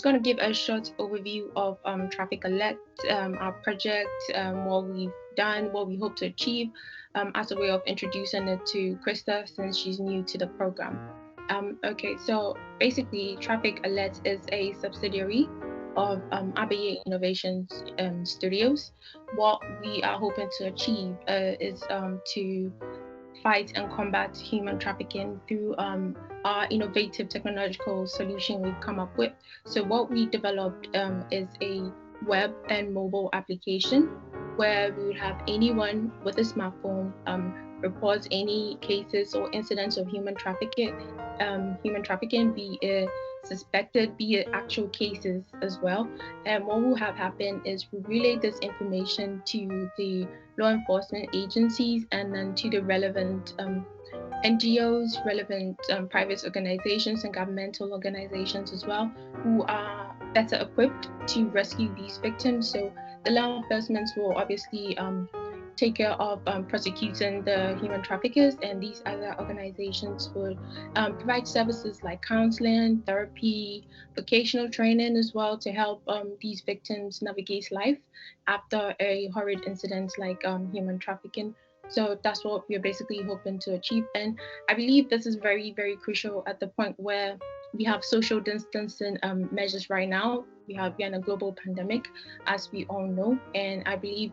just going to give a short overview of Traffic Alert, our project, what we've done, what we hope to achieve, as a way of introducing it to Christa since she's new to the program. Okay, so basically, Traffic Alert is a subsidiary of Abaye Innovations Studios. What we are hoping to achieve is to fight and combat human trafficking through our innovative technological solution we've come up with. So what we developed is a web and mobile application where we would have anyone with a smartphone report any cases or incidents of human trafficking, be it suspected, be it actual cases as well. And what will have happen is we relay this information to the law enforcement agencies and then to the relevant NGOs, relevant private organizations and governmental organizations as well, who are better equipped to rescue these victims. So the law enforcement will obviously take care of prosecuting the human traffickers, and these other organizations would provide services like counseling, therapy, vocational training as well to help these victims navigate life after a horrid incident like human trafficking. So that's what we're basically hoping to achieve. And I believe this is very, very crucial at the point where we have social distancing measures right now. We're in a global pandemic, as we all know. And I believe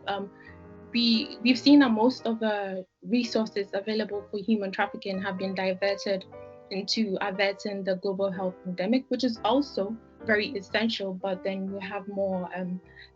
we've seen that most of the resources available for human trafficking have been diverted into averting the global health pandemic, which is also very essential. But then we have more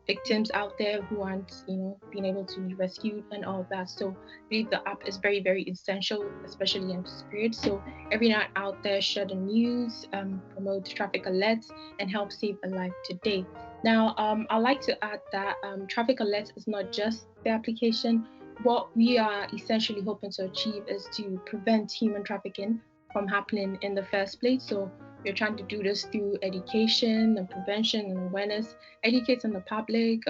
victims out there who aren't, being able to be rescued and all of that. So I believe the app is very, very essential, especially in spirit. So every night out there, share the news, promote traffic alerts, and help save a life today. Now, I'd like to add that Traffic Alert is not just the application. What we are essentially hoping to achieve is to prevent human trafficking from happening in the first place. So we're trying to do this through education and prevention and awareness, educating the public,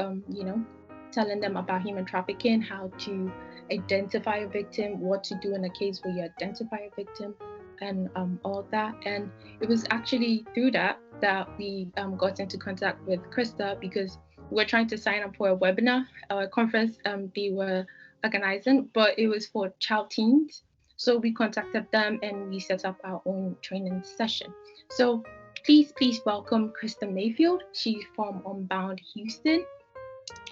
telling them about human trafficking, how to identify a victim, what to do in a case where you identify a victim, and all that. And it was actually through that we got into contact with Christa, because we were trying to sign up for a webinar, a conference they were organizing, but it was for child teens. So we contacted them and we set up our own training session. So please welcome Christa Mayfield. She's from Unbound Houston.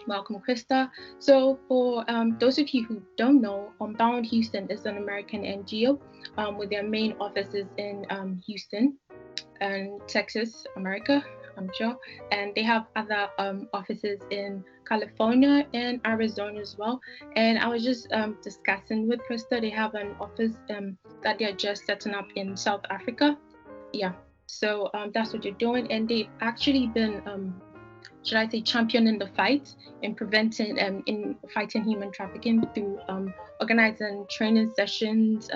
Welcome, Christa. So for those of you who don't know, Unbound Houston is an American NGO with their main offices in Houston and Texas, America, I'm sure. And they have other offices in California and Arizona as well. And I was just discussing with Christa, they have an office that they're just setting up in South Africa. Yeah, so that's what they're doing. And they've actually been should I say, championing the fight in preventing in fighting human trafficking through organizing training sessions,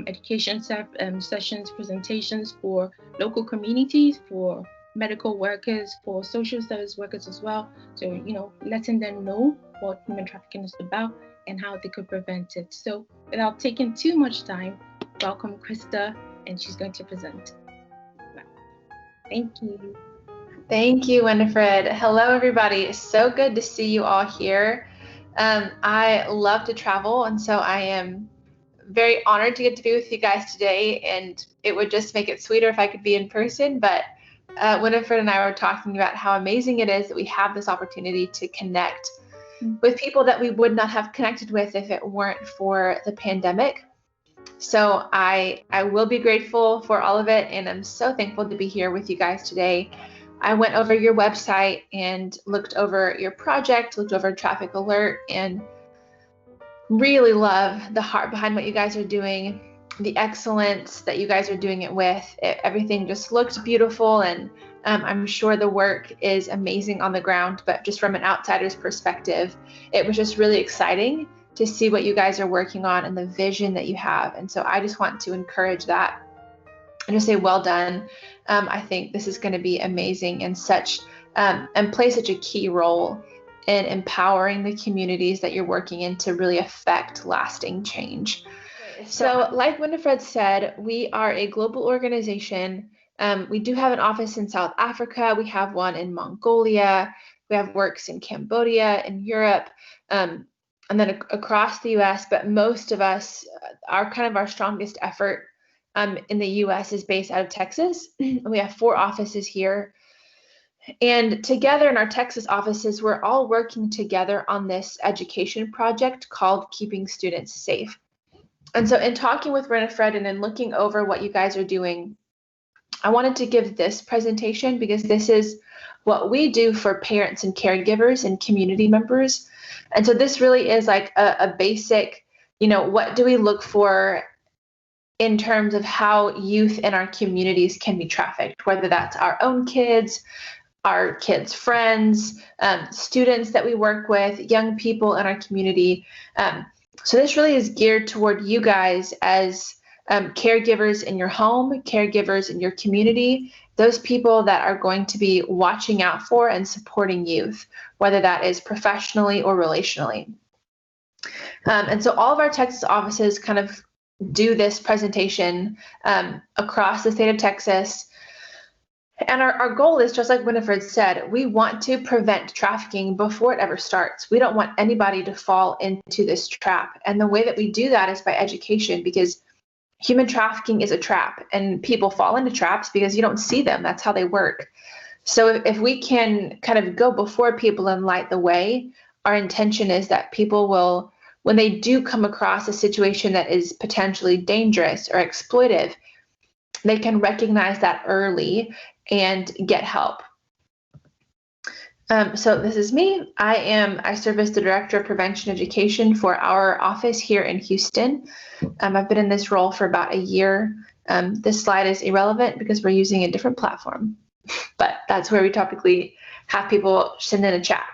education sessions, presentations for local communities, for medical workers, for social service workers as well. So, letting them know what human trafficking is about and how they could prevent it. So without taking too much time, welcome Christa, and she's going to present. Thank you. Thank you, Winifred. Hello, everybody. It's so good to see you all here. I love to travel, and so I am very honored to get to be with you guys today, and it would just make it sweeter if I could be in person, but Winifred and I were talking about how amazing it is that we have this opportunity to connect with people that we would not have connected with if it weren't for the pandemic. So I will be grateful for all of it, and I'm so thankful to be here with you guys today. I went over your website and looked over your project, looked over Traffic Alert, and really love the heart behind what you guys are doing, the excellence that you guys are doing it with. Everything just looked beautiful, and I'm sure the work is amazing on the ground, but just from an outsider's perspective, it was just really exciting to see what you guys are working on and the vision that you have. And so I just want to encourage that and just say, well done. I think this is going to be amazing and play such a key role in empowering the communities that you're working in to really affect lasting change. So like Winifred said, we are a global organization We do have an office in South Africa. We have one in Mongolia. We have works in Cambodia, in Europe, and then across the US. But most of us, our strongest effort in the US is based out of Texas. We have 4 offices here. And together in our Texas offices, we're all working together on this education project called Keeping Students Safe. And so in talking with Winifred and in looking over what you guys are doing, I wanted to give this presentation because this is what we do for parents and caregivers and community members. And so this really is like a basic, what do we look for in terms of how youth in our communities can be trafficked, whether that's our own kids, our kids' friends, students that we work with, young people in our community. So this really is geared toward you guys as caregivers in your home, caregivers in your community, those people that are going to be watching out for and supporting youth, whether that is professionally or relationally. And so all of our Texas offices kind of do this presentation across the state of Texas. And our goal is, just like Winifred said, we want to prevent trafficking before it ever starts. We don't want anybody to fall into this trap. And the way that we do that is by education, because human trafficking is a trap and people fall into traps because you don't see them. That's how they work. So if we can kind of go before people and light the way, our intention is that people will, when they do come across a situation that is potentially dangerous or exploitive, they can recognize that early and get help. So this is me. I serve as the Director of Prevention Education for our office here in Houston. I've been in this role for about a year. This slide is irrelevant because we're using a different platform, but that's where we typically have people send in a chat.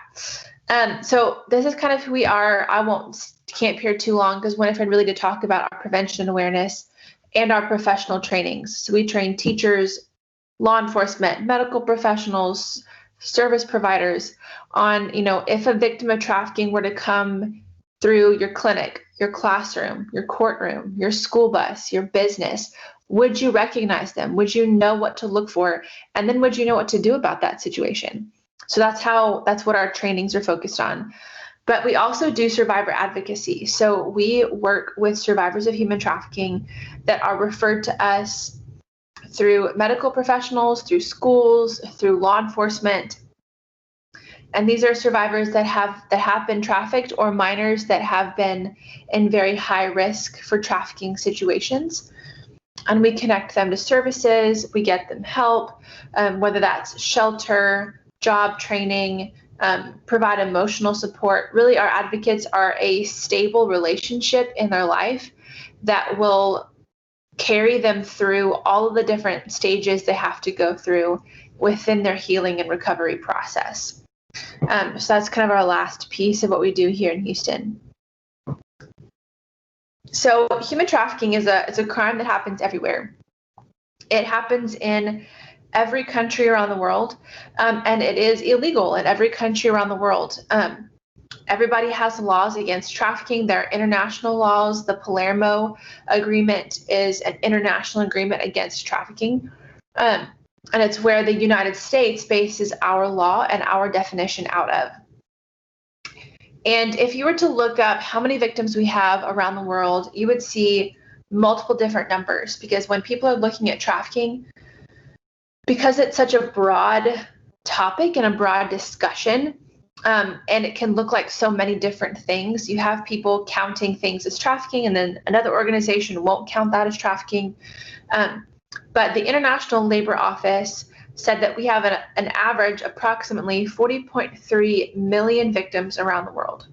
So this is kind of who we are. I won't camp here too long because Winifred really did talk about our prevention and awareness and our professional trainings. So we train teachers, law enforcement, medical professionals, service providers on, if a victim of trafficking were to come through your clinic, your classroom, your courtroom, your school bus, your business, would you recognize them? Would you know what to look for? And then would you know what to do about that situation? So that's what our trainings are focused on. But we also do survivor advocacy. So we work with survivors of human trafficking that are referred to us through medical professionals, through schools, through law enforcement. And these are survivors that have been trafficked or minors that have been in very high risk for trafficking situations. And we connect them to services, we get them help, whether that's shelter, job training, provide emotional support. Really, our advocates are a stable relationship in their life that will carry them through all of the different stages they have to go through within their healing and recovery process. So that's kind of our last piece of what we do here in Houston. So human trafficking is a crime that happens everywhere. It happens in every country around the world, and it is illegal in every country around the world. Everybody has laws against trafficking. There are international laws. The Palermo Agreement is an international agreement against trafficking. And it's where the United States bases our law and our definition out of. And if you were to look up how many victims we have around the world, you would see multiple different numbers, because when people are looking at trafficking, because it's such a broad topic and a broad discussion, and it can look like so many different things. You have people counting things as trafficking, and then another organization won't count that as trafficking. But the International Labor Office said that we have an average approximately 40.3 million victims around the world.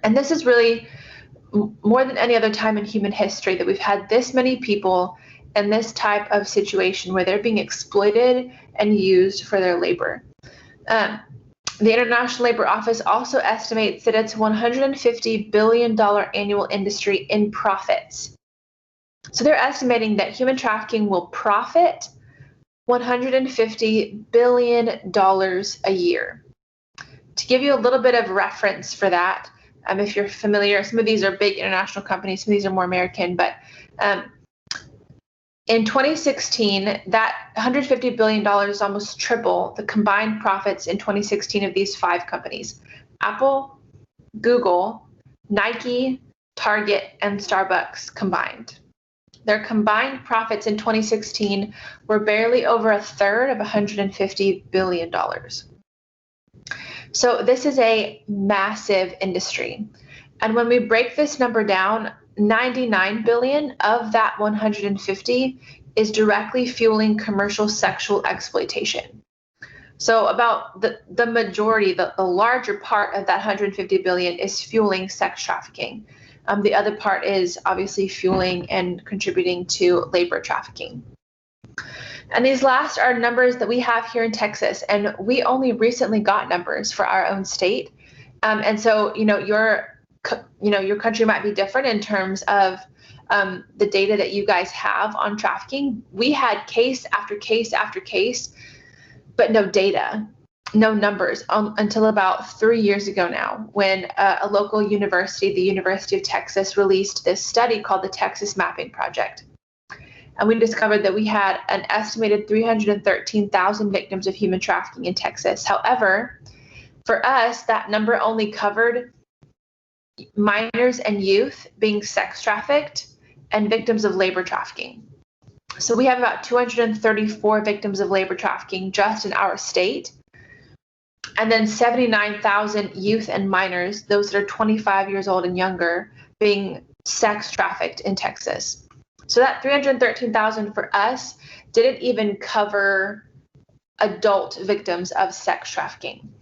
And this is really more than any other time in human history that we've had this many people in this type of situation where they're being exploited and used for their labor. The International Labor Office also estimates that it's a $150 billion annual industry in profits. So they're estimating that human trafficking will profit $150 billion a year. To give you a little bit of reference for that, if you're familiar, some of these are big international companies, some of these are more American, but In 2016, that $150 billion is almost triple the combined profits in 2016 of these 5 companies: Apple, Google, Nike, Target, and Starbucks combined. Their combined profits in 2016 were barely over a third of $150 billion. So this is a massive industry. And when we break this number down, 99 billion of that 150 is directly fueling commercial sexual exploitation. So about the majority, the larger part of that 150 billion is fueling sex trafficking. The other part is obviously fueling and contributing to labor trafficking. And these last are numbers that we have here in Texas, and we only recently got numbers for our own state. And so, your country might be different in terms of the data that you guys have on trafficking. We had case after case after case, but no data, no numbers until about 3 years ago now, when a local university, the University of Texas, released this study called the Texas Mapping Project. And we discovered that we had an estimated 313,000 victims of human trafficking in Texas. However, for us, that number only covered minors and youth being sex trafficked and victims of labor trafficking. So we have about 234 victims of labor trafficking just in our state. And then 79,000 youth and minors, those that are 25 years old and younger, being sex trafficked in Texas. So that 313,000 for us didn't even cover adult victims of sex trafficking.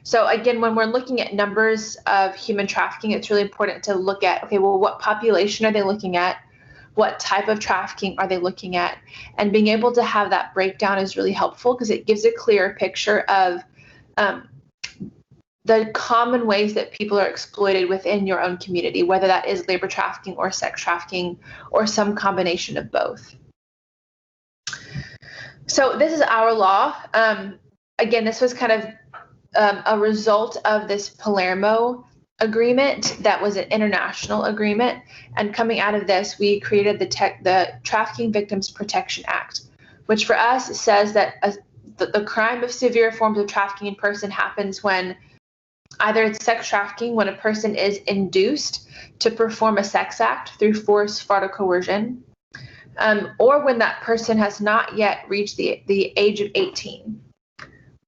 So again, when we're looking at numbers of human trafficking, it's really important to look at, okay, well, what population are they looking at? What type of trafficking are they looking at? And being able to have that breakdown is really helpful because it gives a clearer picture of the common ways that people are exploited within your own community, whether that is labor trafficking or sex trafficking or some combination of both. So this is our law. Again, this was kind of a result of this Palermo agreement that was an international agreement. And coming out of this, we created the Trafficking Victims Protection Act, which for us says that the crime of severe forms of trafficking in person happens when either it's sex trafficking, when a person is induced to perform a sex act through force, fraud, or coercion, or when that person has not yet reached the age of 18.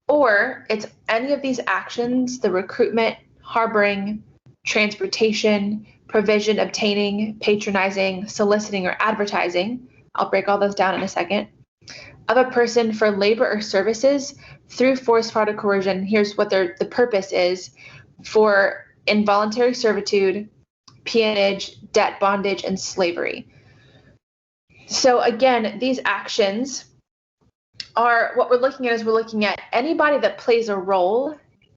Or it's any of these actions: the recruitment, harboring, transportation, provision, obtaining, patronizing, soliciting, or advertising. I'll break all those down in a second. Of a person for labor or services through force, fraud, or coercion. Here's what the purpose is: for involuntary servitude, peonage, debt bondage, and slavery. So again, these actions are what we're looking at. Is we're looking at anybody that plays a role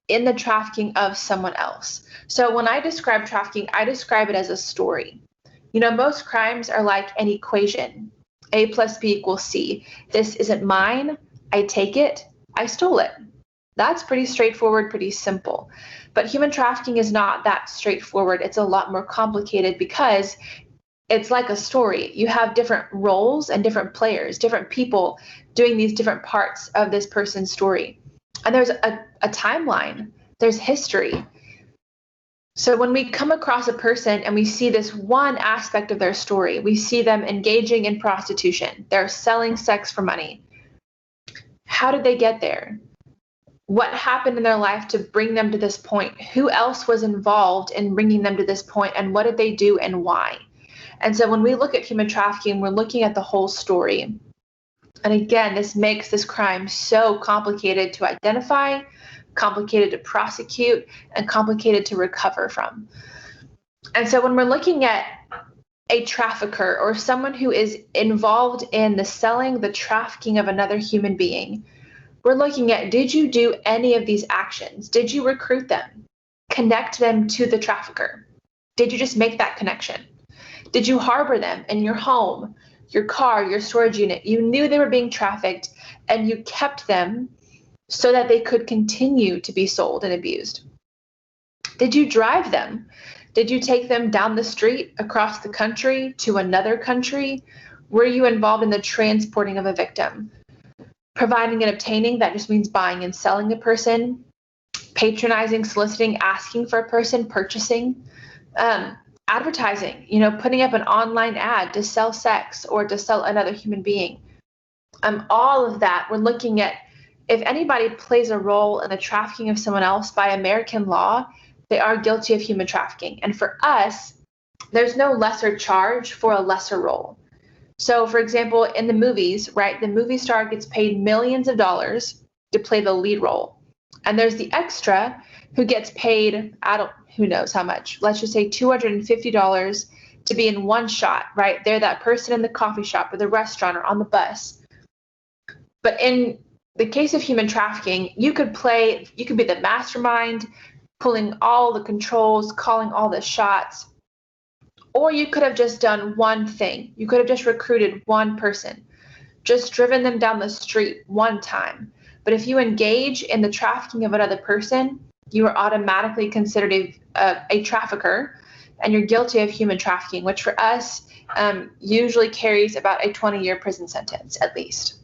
in the trafficking of someone else. So when I describe trafficking, I describe it as a story. Most crimes are like an equation. A plus B equals C. This isn't mine. I take it. I stole it. That's pretty straightforward, pretty simple. But human trafficking is not that straightforward. It's a lot more complicated because it's like a story. You have different roles and different players, different people doing these different parts of this person's story. And there's a timeline. There's history. So when we come across a person and we see this one aspect of their story, we see them engaging in prostitution. They're selling sex for money. How did they get there? What happened in their life to bring them to this point? Who else was involved in bringing them to this point, and what did they do and why? And so when we look at human trafficking, we're looking at the whole story. And again, this makes this crime so complicated to identify, complicated to prosecute, and complicated to recover from. And so when we're looking at a trafficker or someone who is involved in the selling, the trafficking of another human being, we're looking at, did you do any of these actions? Did you recruit them? Connect them to the trafficker? Did you just make that connection? Did you harbor them in your home, your car, your storage unit? You knew they were being trafficked and you kept them so that they could continue to be sold and abused. Did you drive them? Did you take them down the street, across the country, to another country? Were you involved in the transporting of a victim? Providing and obtaining, that just means buying and selling a person. Patronizing, soliciting, asking for a person, purchasing. Advertising, putting up an online ad to sell sex or to sell another human being. All of that, we're looking at if anybody plays a role in the trafficking of someone else by American law, they are guilty of human trafficking. And for us, there's no lesser charge for a lesser role. So, for example, in the movies, right, the movie star gets paid millions of dollars to play the lead role. And there's the extra who gets paid, who knows how much, let's just say $250 to be in one shot, right? They're that person in the coffee shop or the restaurant or on the bus. But in the case of human trafficking, you could be the mastermind, pulling all the controls, calling all the shots, or you could have just done one thing. You could have just recruited one person, just driven them down the street one time. But if you engage in the trafficking of another person, you are automatically considered a trafficker, and you're guilty of human trafficking, which for us usually carries about a 20-year prison sentence at least.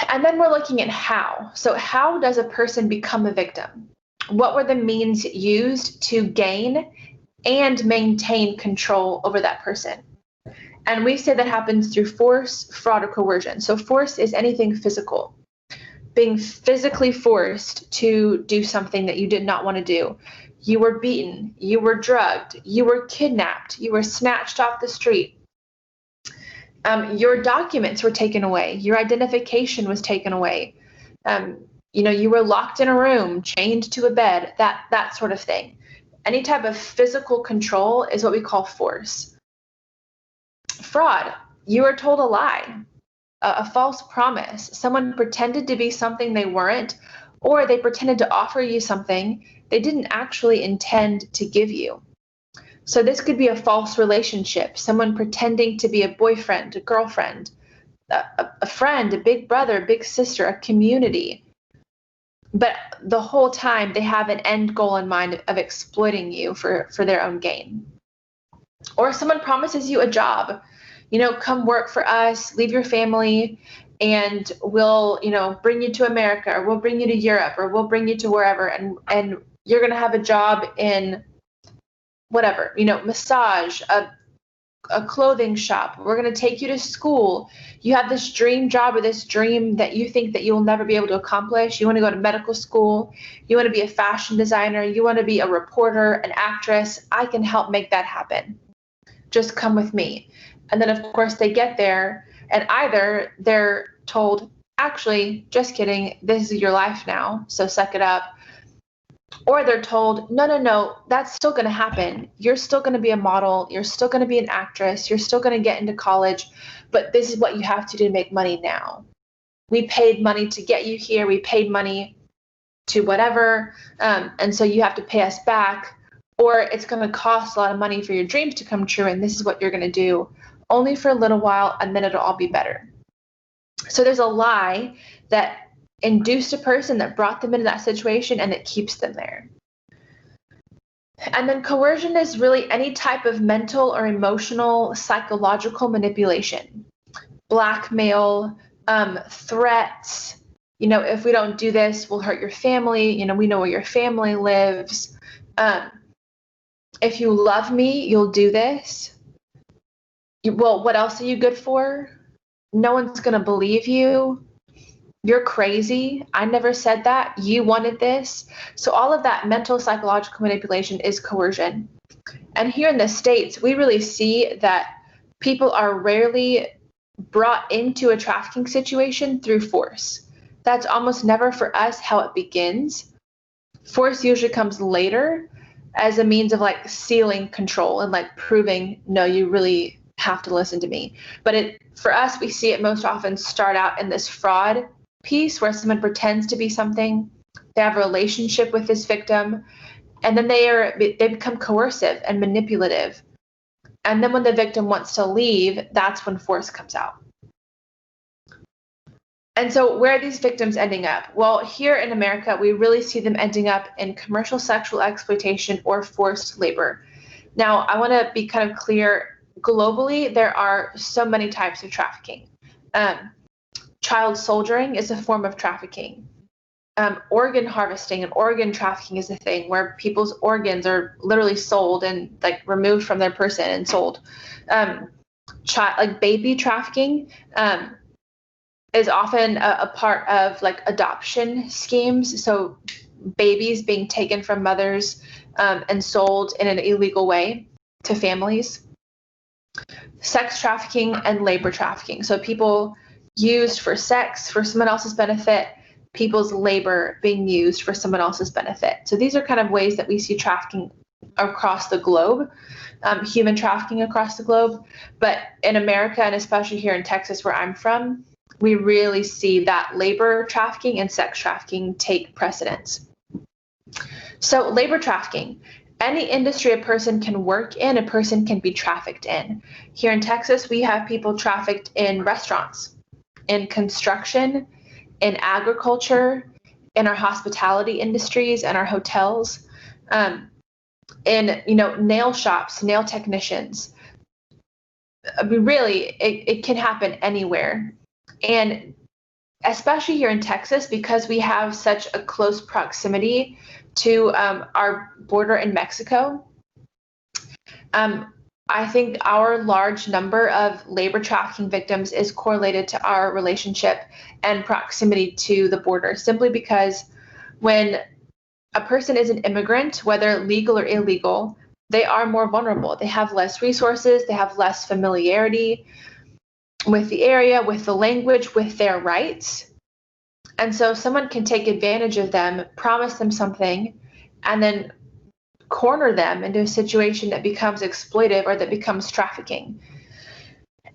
And then we're looking at how. So how does a person become a victim? What were the means used to gain and maintain control over that person? And we say that happens through force, fraud, or coercion. So force is anything physical. Being physically forced to do something that you did not want to do. You were beaten, you were drugged, you were kidnapped, you were snatched off the street. Your documents were taken away, your identification was taken away. You were locked in a room, chained to a bed, that sort of thing. Any type of physical control is what we call force. Fraud, you were told a lie, a false promise. Someone pretended to be something they weren't, or they pretended to offer you something they didn't actually intend to give you. So this could be a false relationship, someone pretending to be a boyfriend, a girlfriend, a friend, a big brother, a big sister, a community. But the whole time they have an end goal in mind of exploiting you for their own gain. Or someone promises you a job, come work for us, leave your family, and we'll, bring you to America, or we'll bring you to Europe, or we'll bring you to wherever, and you're going to have a job in whatever, massage, a clothing shop. We're going to take you to school. You have this dream job or this dream that you think that you will never be able to accomplish. You want to go to medical school. You want to be a fashion designer. You want to be a reporter, an actress. I can help make that happen. Just come with me. And then, of course, they get there, and either they're told, actually, just kidding, this is your life now, so suck it up. Or they're told, no, that's still going to happen. You're still going to be a model. You're still going to be an actress. You're still going to get into college. But this is what you have to do to make money now. We paid money to get you here. We paid money to whatever. And so you have to pay us back. Or it's going to cost a lot of money for your dreams to come true. And this is what you're going to do only for a little while, and then it'll all be better. So there's a lie that induced a person, that brought them into that situation, and that keeps them there. And then coercion is really any type of mental or emotional, psychological manipulation, blackmail, threats. If we don't do this, we'll hurt your family. We know where your family lives. If you love me, you'll do this. Well, what else are you good for? No one's going to believe you. You're crazy. I never said that. You wanted this. So all of that mental, psychological manipulation is coercion. And here in the States, we really see that people are rarely brought into a trafficking situation through force. That's almost never for us how it begins. Force usually comes later as a means of sealing control and proving, no, you really have to listen to me. But for us, we see it most often start out in this fraud piece where someone pretends to be something, they have a relationship with this victim, and then they become coercive and manipulative. And then when the victim wants to leave, that's when force comes out. And so where are these victims ending up? Well, here in America, we really see them ending up in commercial sexual exploitation or forced labor. Now, I want to be kind of clear, globally, there are so many types of trafficking. Child soldiering is a form of trafficking. Organ harvesting and organ trafficking is a thing where people's organs are literally sold and like removed from their person and sold. Like baby trafficking is often a part of like adoption schemes. So babies being taken from mothers and sold in an illegal way to families. Sex trafficking and labor trafficking. So people used for sex for someone else's benefit, people's labor being used for someone else's benefit. So these are kind of ways that we see trafficking across the globe, human trafficking across the globe. But in America, and especially here in Texas where I'm from, we really see that labor trafficking and sex trafficking take precedence. So labor trafficking, any industry a person can work in, a person can be trafficked in. Here in Texas, we have people trafficked in restaurants, in construction, in agriculture, in our hospitality industries and our hotels, in nail shops, nail technicians. I mean, really, it can happen anywhere. And especially here in Texas, because we have such a close proximity to our border in Mexico, I think our large number of labor trafficking victims is correlated to our relationship and proximity to the border, simply because when a person is an immigrant, whether legal or illegal, they are more vulnerable. They have less resources, they have less familiarity with the area, with the language, with their rights. And so someone can take advantage of them, promise them something, and then corner them into a situation that becomes exploitive or that becomes trafficking.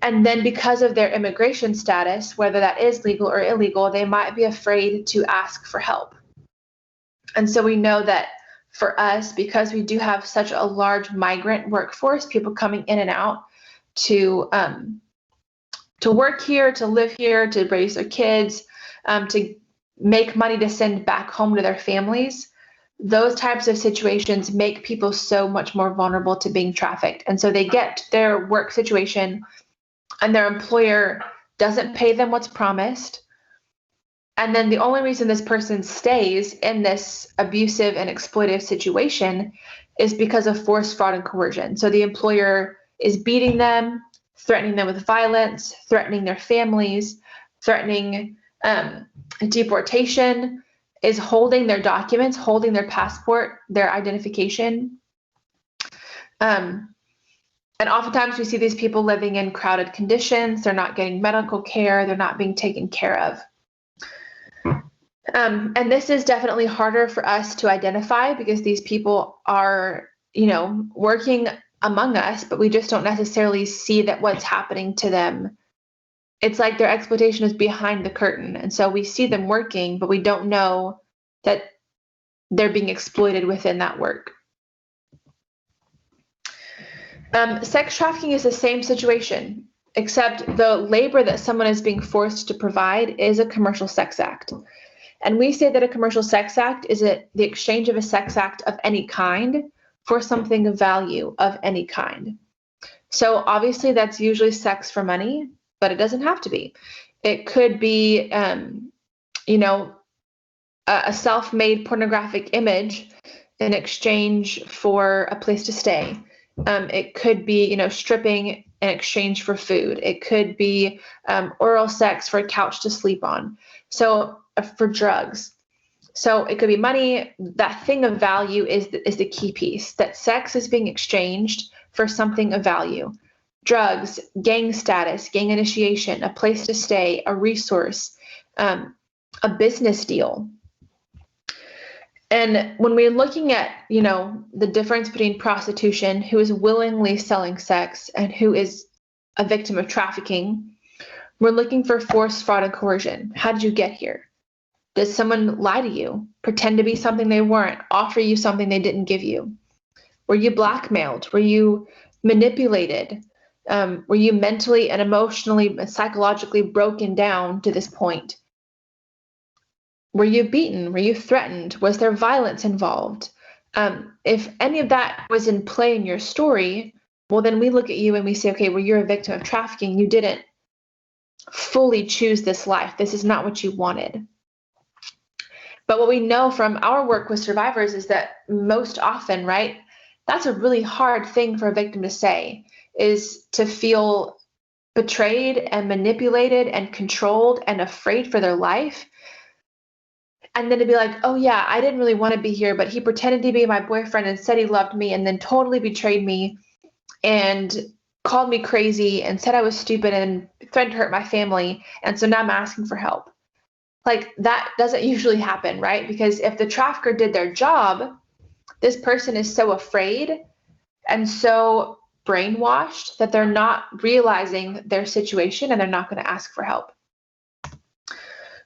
And then because of their immigration status, whether that is legal or illegal, they might be afraid to ask for help. And so we know that for us, because we do have such a large migrant workforce, people coming in and out to work here, to live here, to raise their kids, to make money to send back home to their families, those types of situations make people so much more vulnerable to being trafficked. And so they get their work situation and their employer doesn't pay them what's promised. And then the only reason this person stays in this abusive and exploitive situation is because of force, fraud, and coercion. So the employer is beating them, threatening them with violence, threatening their families, threatening deportation, is holding their documents, holding their passport, their identification. And oftentimes we see these people living in crowded conditions. They're not getting medical care. They're not being taken care of. And this is definitely harder for us to identify because these people are, working among us, but we just don't necessarily see that what's happening to them. It's like their exploitation is behind the curtain. And so we see them working, but we don't know that they're being exploited within that work. Sex trafficking is the same situation, except the labor that someone is being forced to provide is a commercial sex act. And we say that a commercial sex act is the exchange of a sex act of any kind for something of value of any kind. So obviously that's usually sex for money, but it doesn't have to be. It could be, a self-made pornographic image in exchange for a place to stay. It could be, stripping in exchange for food. It could be oral sex for a couch to sleep on. So for drugs. So it could be money. That thing of value is the key piece, that sex is being exchanged for something of value. Drugs, gang status, gang initiation, a place to stay, a resource, a business deal. And when we're looking at, the difference between prostitution, who is willingly selling sex, and who is a victim of trafficking, we're looking for force, fraud, and coercion. How did you get here? Did someone lie to you, pretend to be something they weren't, offer you something they didn't give you? Were you blackmailed? Were you manipulated? Were you mentally and emotionally and psychologically broken down to this point? Were you beaten? Were you threatened? Was there violence involved? If any of that was in play in your story, well, then we look at you and we say, okay, well, you're a victim of trafficking. You didn't fully choose this life. This is not what you wanted. But what we know from our work with survivors is that most often, right, that's a really hard thing for a victim to say, is to feel betrayed and manipulated and controlled and afraid for their life. And then to be like, oh yeah, I didn't really want to be here, but he pretended to be my boyfriend and said he loved me and then totally betrayed me and called me crazy and said I was stupid and threatened to hurt my family. And so now I'm asking for help. Like, that doesn't usually happen, right? Because if the trafficker did their job, this person is so afraid and so brainwashed that they're not realizing their situation and they're not going to ask for help.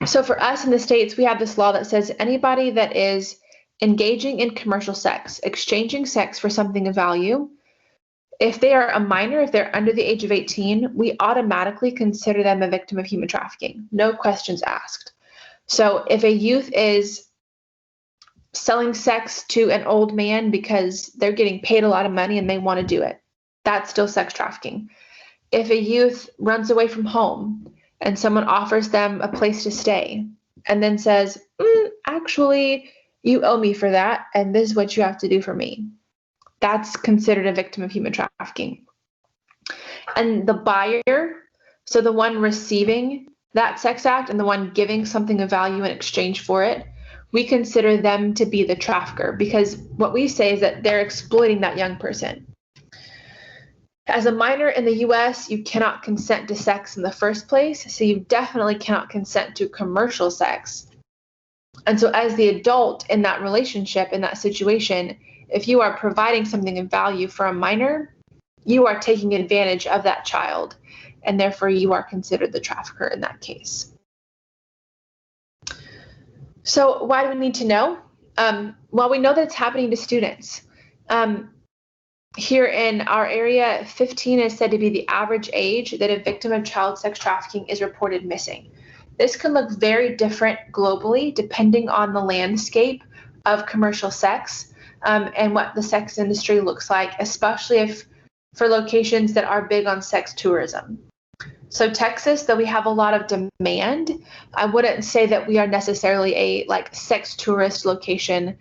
So for us in the States, we have this law that says anybody that is engaging in commercial sex, exchanging sex for something of value, if they are a minor, if they're under the age of 18, we automatically consider them a victim of human trafficking. No questions asked. So if a youth is selling sex to an old man because they're getting paid a lot of money and they want to do it, that's still sex trafficking. If a youth runs away from home and someone offers them a place to stay and then says, actually, you owe me for that, and this is what you have to do for me, that's considered a victim of human trafficking. And the buyer, so the one receiving that sex act and the one giving something of value in exchange for it, we consider them to be the trafficker, because what we say is that they're exploiting that young person. As a minor in the US, you cannot consent to sex in the first place, so you definitely cannot consent to commercial sex. And so as the adult in that relationship, in that situation, if you are providing something of value for a minor, you are taking advantage of that child, and therefore you are considered the trafficker in that case. So why do we need to know? Well, we know that it's happening to students. Here in our area, 15 is said to be the average age that a victim of child sex trafficking is reported missing. This can look very different globally depending on the landscape of commercial sex and what the sex industry looks like, especially if for locations that are big on sex tourism. So Texas, though we have a lot of demand, I wouldn't say that we are necessarily a sex tourist location,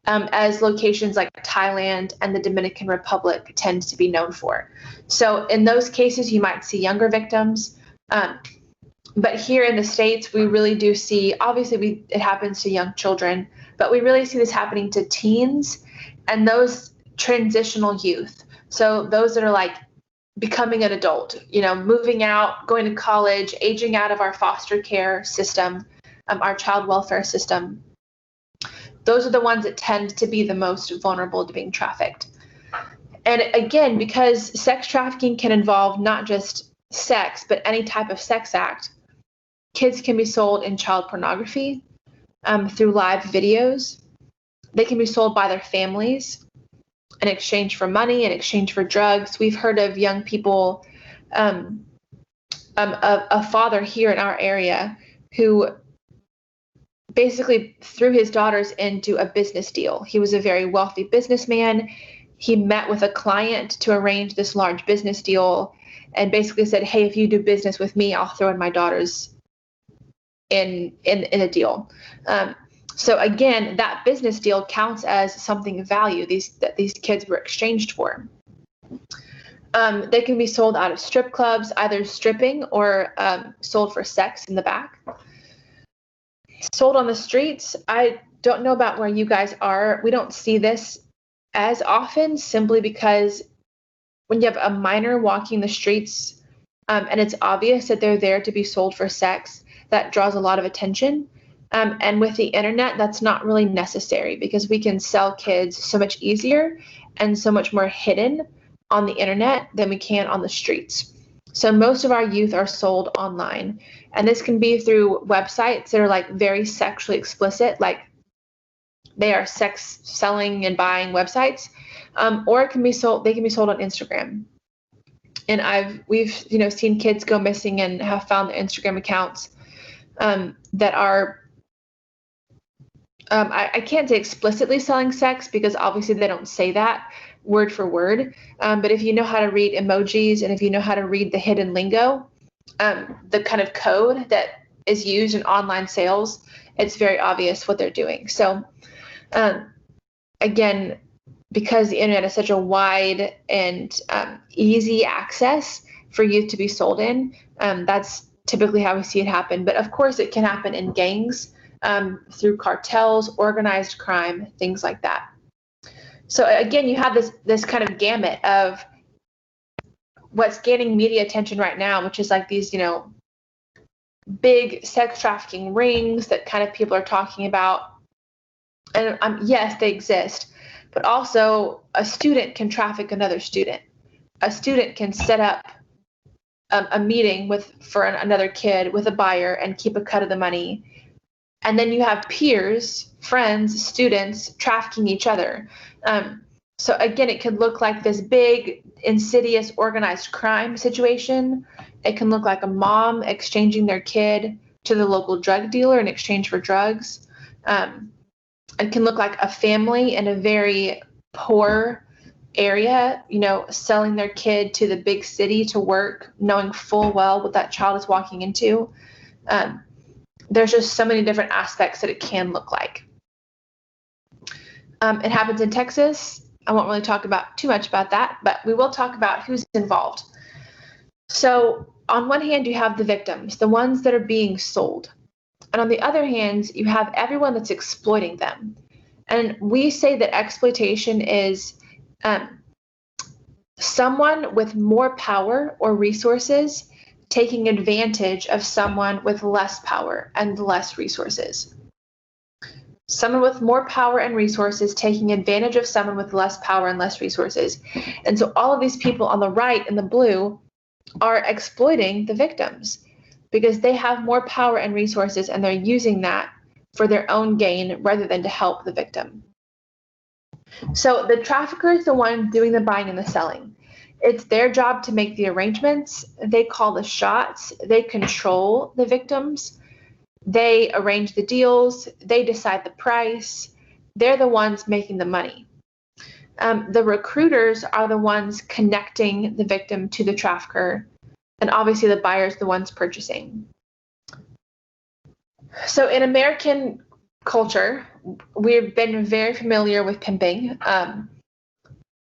as locations like Thailand and the Dominican Republic tend to be known for. So in those cases, you might see younger victims. But here in the States, we really do see, obviously it happens to young children, but we really see this happening to teens and those transitional youth. So those that are becoming an adult, moving out, going to college, aging out of our foster care system, our child welfare system. Those are the ones that tend to be the most vulnerable to being trafficked. And again, because sex trafficking can involve not just sex, but any type of sex act, kids can be sold in child pornography through live videos. They can be sold by their families in exchange for money, in exchange for drugs. We've heard of young people, a father here in our area who basically threw his daughters into a business deal. He was a very wealthy businessman. He met with a client to arrange this large business deal and basically said, hey, if you do business with me, I'll throw in my daughters in a deal. So again, that business deal counts as something of value that these kids were exchanged for. They can be sold out of strip clubs, either stripping or sold for sex in the back. Sold on the streets, I don't know about where you guys are. We don't see this as often simply because when you have a minor walking the streets and it's obvious that they're there to be sold for sex, that draws a lot of attention. And with the internet, that's not really necessary because we can sell kids so much easier and so much more hidden on the internet than we can on the streets. So most of our youth are sold online, and this can be through websites that are very sexually explicit, they are sex selling and buying websites, or it can be sold. They can be sold on Instagram. And we've seen kids go missing and have found the Instagram accounts that are. I can't say explicitly selling sex because obviously they don't say that, word for word. But if you know how to read emojis and if you know how to read the hidden lingo, the kind of code that is used in online sales, it's very obvious what they're doing. So again, because the internet is such a wide and easy access for youth to be sold in, that's typically how we see it happen. But of course, it can happen in gangs, through cartels, organized crime, things like that. So again, you have this kind of gamut of what's gaining media attention right now, which is like these, big sex trafficking rings that kind of people are talking about. And yes, they exist, but also a student can traffic another student. A student can set up a meeting for another kid with a buyer and keep a cut of the money. And then you have peers, friends, students trafficking each other. So again, it could look like this big, insidious, organized crime situation. It can look like a mom exchanging their kid to the local drug dealer in exchange for drugs. It can look like a family in a very poor area, selling their kid to the big city to work, knowing full well what that child is walking into. There's just so many different aspects that it can look like. It happens in Texas. I won't really talk about too much about that, but we will talk about who's involved. So on one hand, you have the victims, the ones that are being sold. And on the other hand, you have everyone that's exploiting them. And we say that exploitation is someone with more power or resources taking advantage of someone with less power and less resources. Someone with more power and resources taking advantage of someone with less power and less resources. And so all of these people on the right in the blue are exploiting the victims because they have more power and resources and they're using that for their own gain rather than to help the victim. So the trafficker is the one doing the buying and the selling. It's their job to make the arrangements. They call the shots. They control the victims. They arrange the deals. They decide the price. They're the ones making the money. The recruiters are the ones connecting the victim to the trafficker. And obviously the buyer's the ones purchasing. So in American culture, we've been very familiar with pimping.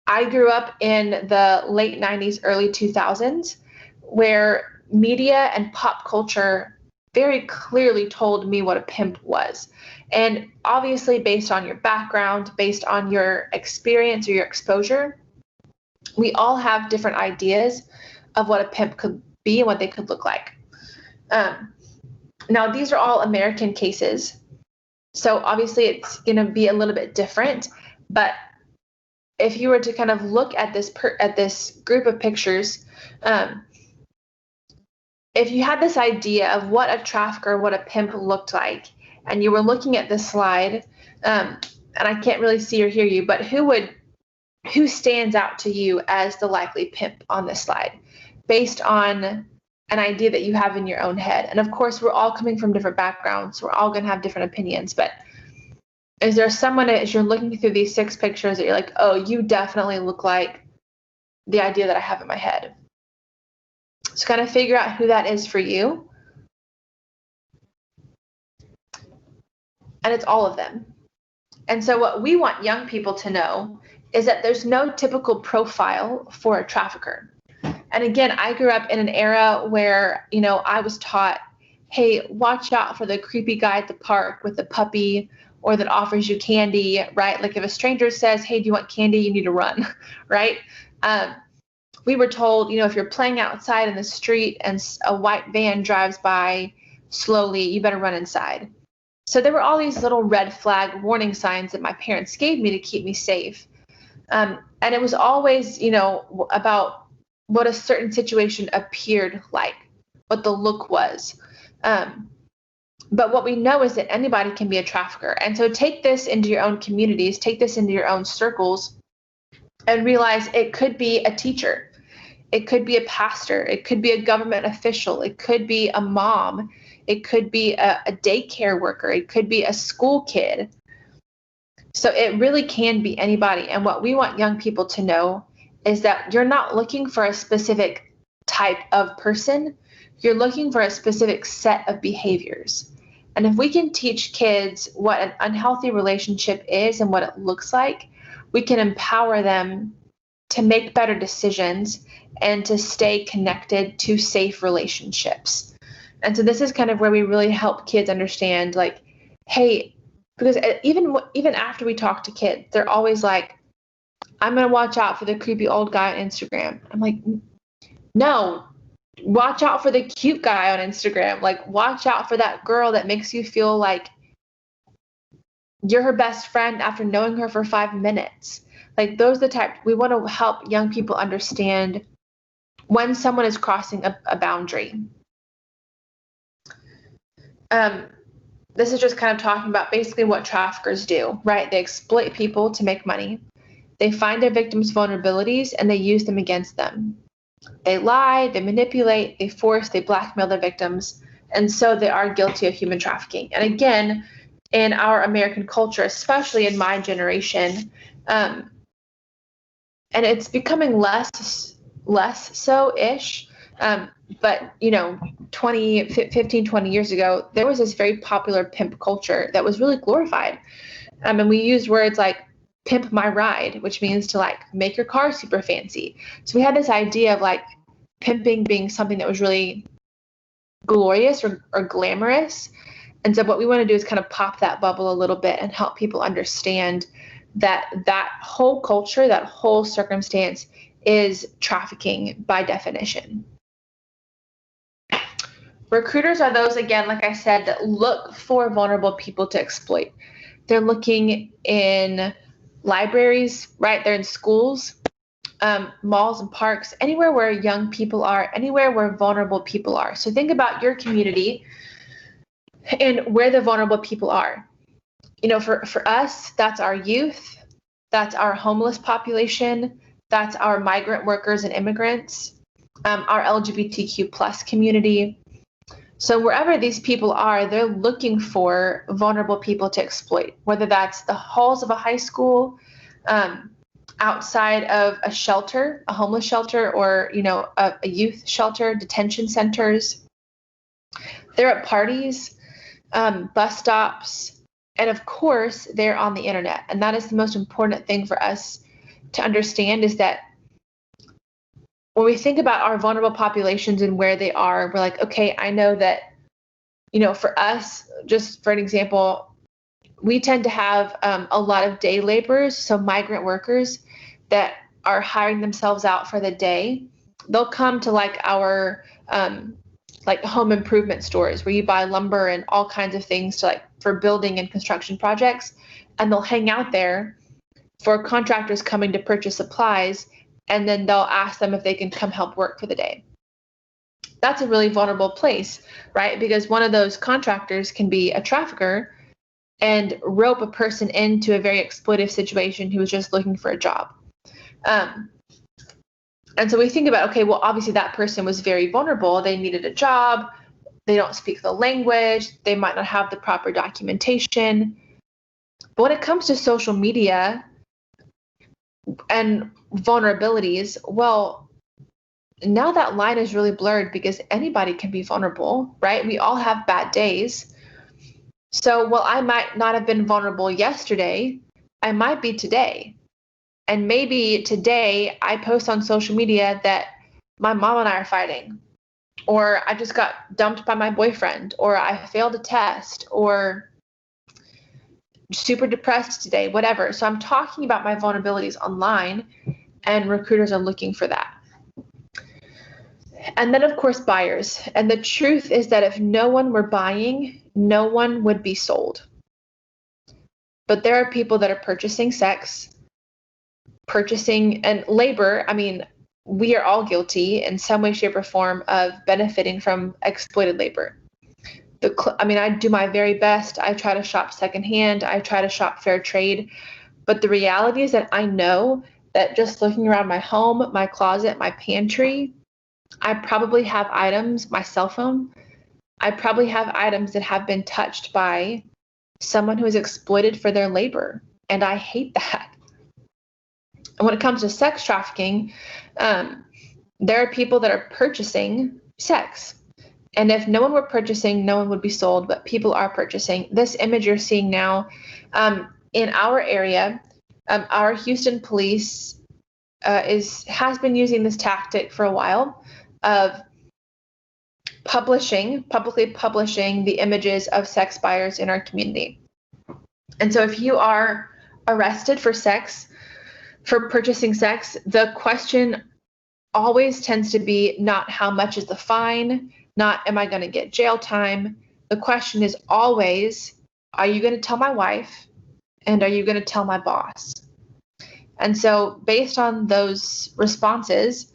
I grew up in the late 90s, early 2000s, where media and pop culture very clearly told me what a pimp was. And obviously based on your background, based on your experience or your exposure, we all have different ideas of what a pimp could be and what they could look like. Now, these are all American cases. So obviously it's going to be a little bit different, but if you were to kind of look at this group of pictures, if you had this idea of what a trafficker, what a pimp looked like, and you were looking at this slide, and I can't really see or hear you, but who stands out to you as the likely pimp on this slide based on an idea that you have in your own head? And of course, we're all coming from different backgrounds. So we're all going to have different opinions, but is there someone as you're looking through these 6 pictures that you're like, oh, you definitely look like the idea that I have in my head? So kind of figure out who that is for you. And it's all of them. And so what we want young people to know is that there's no typical profile for a trafficker. And again, I grew up in an era where, I was taught, hey, watch out for the creepy guy at the park with the puppy or that offers you candy, right? Like if a stranger says, hey, do you want candy? You need to run, right? We were told, if you're playing outside in the street and a white van drives by slowly, you better run inside. So there were all these little red flag warning signs that my parents gave me to keep me safe. And it was always, about what a certain situation appeared like, what the look was. But what we know is that anybody can be a trafficker. And so take this into your own communities, take this into your own circles, and realize it could be a teacher. It could be a pastor. It could be a government official. It could be a mom. It could be a daycare worker. It could be a school kid. So it really can be anybody. And what we want young people to know is that you're not looking for a specific type of person. You're looking for a specific set of behaviors. And if we can teach kids what an unhealthy relationship is and what it looks like, we can empower them to make better decisions and to stay connected to safe relationships. And so this is kind of where we really help kids understand, like, hey, because even after we talk to kids, they're always like, I'm going to watch out for the creepy old guy on Instagram. I'm like, no, watch out for the cute guy on Instagram. Like, watch out for that girl that makes you feel like you're her best friend after knowing her for 5 minutes. Like, those are the type, we want to help young people understand when someone is crossing a boundary. This is just kind of talking about basically what traffickers do, right? They exploit people to make money. They find their victims' vulnerabilities and they use them against them. They lie, they manipulate, they force, they blackmail their victims, and so they are guilty of human trafficking. And again, in our American culture, especially in my generation, and it's becoming less so-ish, but 15, 20 years ago, there was this very popular pimp culture that was really glorified. And we used words like pimp my ride, which means to like make your car super fancy. So we had this idea of like pimping being something that was really glorious or glamorous. And so what we want to do is kind of pop that bubble a little bit and help people understand that that whole culture, that whole circumstance is trafficking by definition. Recruiters are those, again, like I said, that look for vulnerable people to exploit. They're looking in libraries, right? They're in schools, malls and parks, anywhere where young people are, anywhere where vulnerable people are. So think about your community and where the vulnerable people are. For us, that's our youth, that's our homeless population, that's our migrant workers and immigrants, our LGBTQ plus community. So wherever these people are, they're looking for vulnerable people to exploit, whether that's the halls of a high school, outside of a shelter, a homeless shelter, or a youth shelter, detention centers. They're at parties, bus stops, and of course, they're on the internet. And that is the most important thing for us to understand, is that when we think about our vulnerable populations and where they are, we're like, okay, I know that, for us, just for an example, we tend to have a lot of day laborers, so migrant workers that are hiring themselves out for the day. They'll come to like our like home improvement stores where you buy lumber and all kinds of things for building and construction projects, and they'll hang out there for contractors coming to purchase supplies, and then they'll ask them if they can come help work for the day. That's a really vulnerable place, right? Because one of those contractors can be a trafficker and rope a person into a very exploitive situation who was just looking for a job. And so we think about, okay, well, obviously that person was very vulnerable. They needed a job. They don't speak the language. They might not have the proper documentation. But when it comes to social media and vulnerabilities, well, now that line is really blurred because anybody can be vulnerable, right? We all have bad days. So while I might not have been vulnerable yesterday, I might be today. And maybe today I post on social media that my mom and I are fighting, or I just got dumped by my boyfriend, or I failed a test, or super depressed today, whatever. So I'm talking about my vulnerabilities online, and recruiters are looking for that. And then, of course, buyers. And the truth is that if no one were buying, no one would be sold. But there are people that are purchasing sex, purchasing and labor. I mean, we are all guilty in some way, shape, or form of benefiting from exploited labor. I do my very best. I try to shop secondhand. I try to shop fair trade. But the reality is that I know that just looking around my home, my closet, my pantry, I probably have items, my cell phone, I probably have items that have been touched by someone who is exploited for their labor. and I hate that. And when it comes to sex trafficking, there are people that are purchasing sex. And if no one were purchasing, no one would be sold, but people are purchasing. This image you're seeing now, in our area, our Houston police has been using this tactic for a while of publicly publishing the images of sex buyers in our community. And so if you are arrested for purchasing sex, the question always tends to be not how much is the fine, not am I going to get jail time. The question is always, are you going to tell my wife, and are you going to tell my boss? And so based on those responses,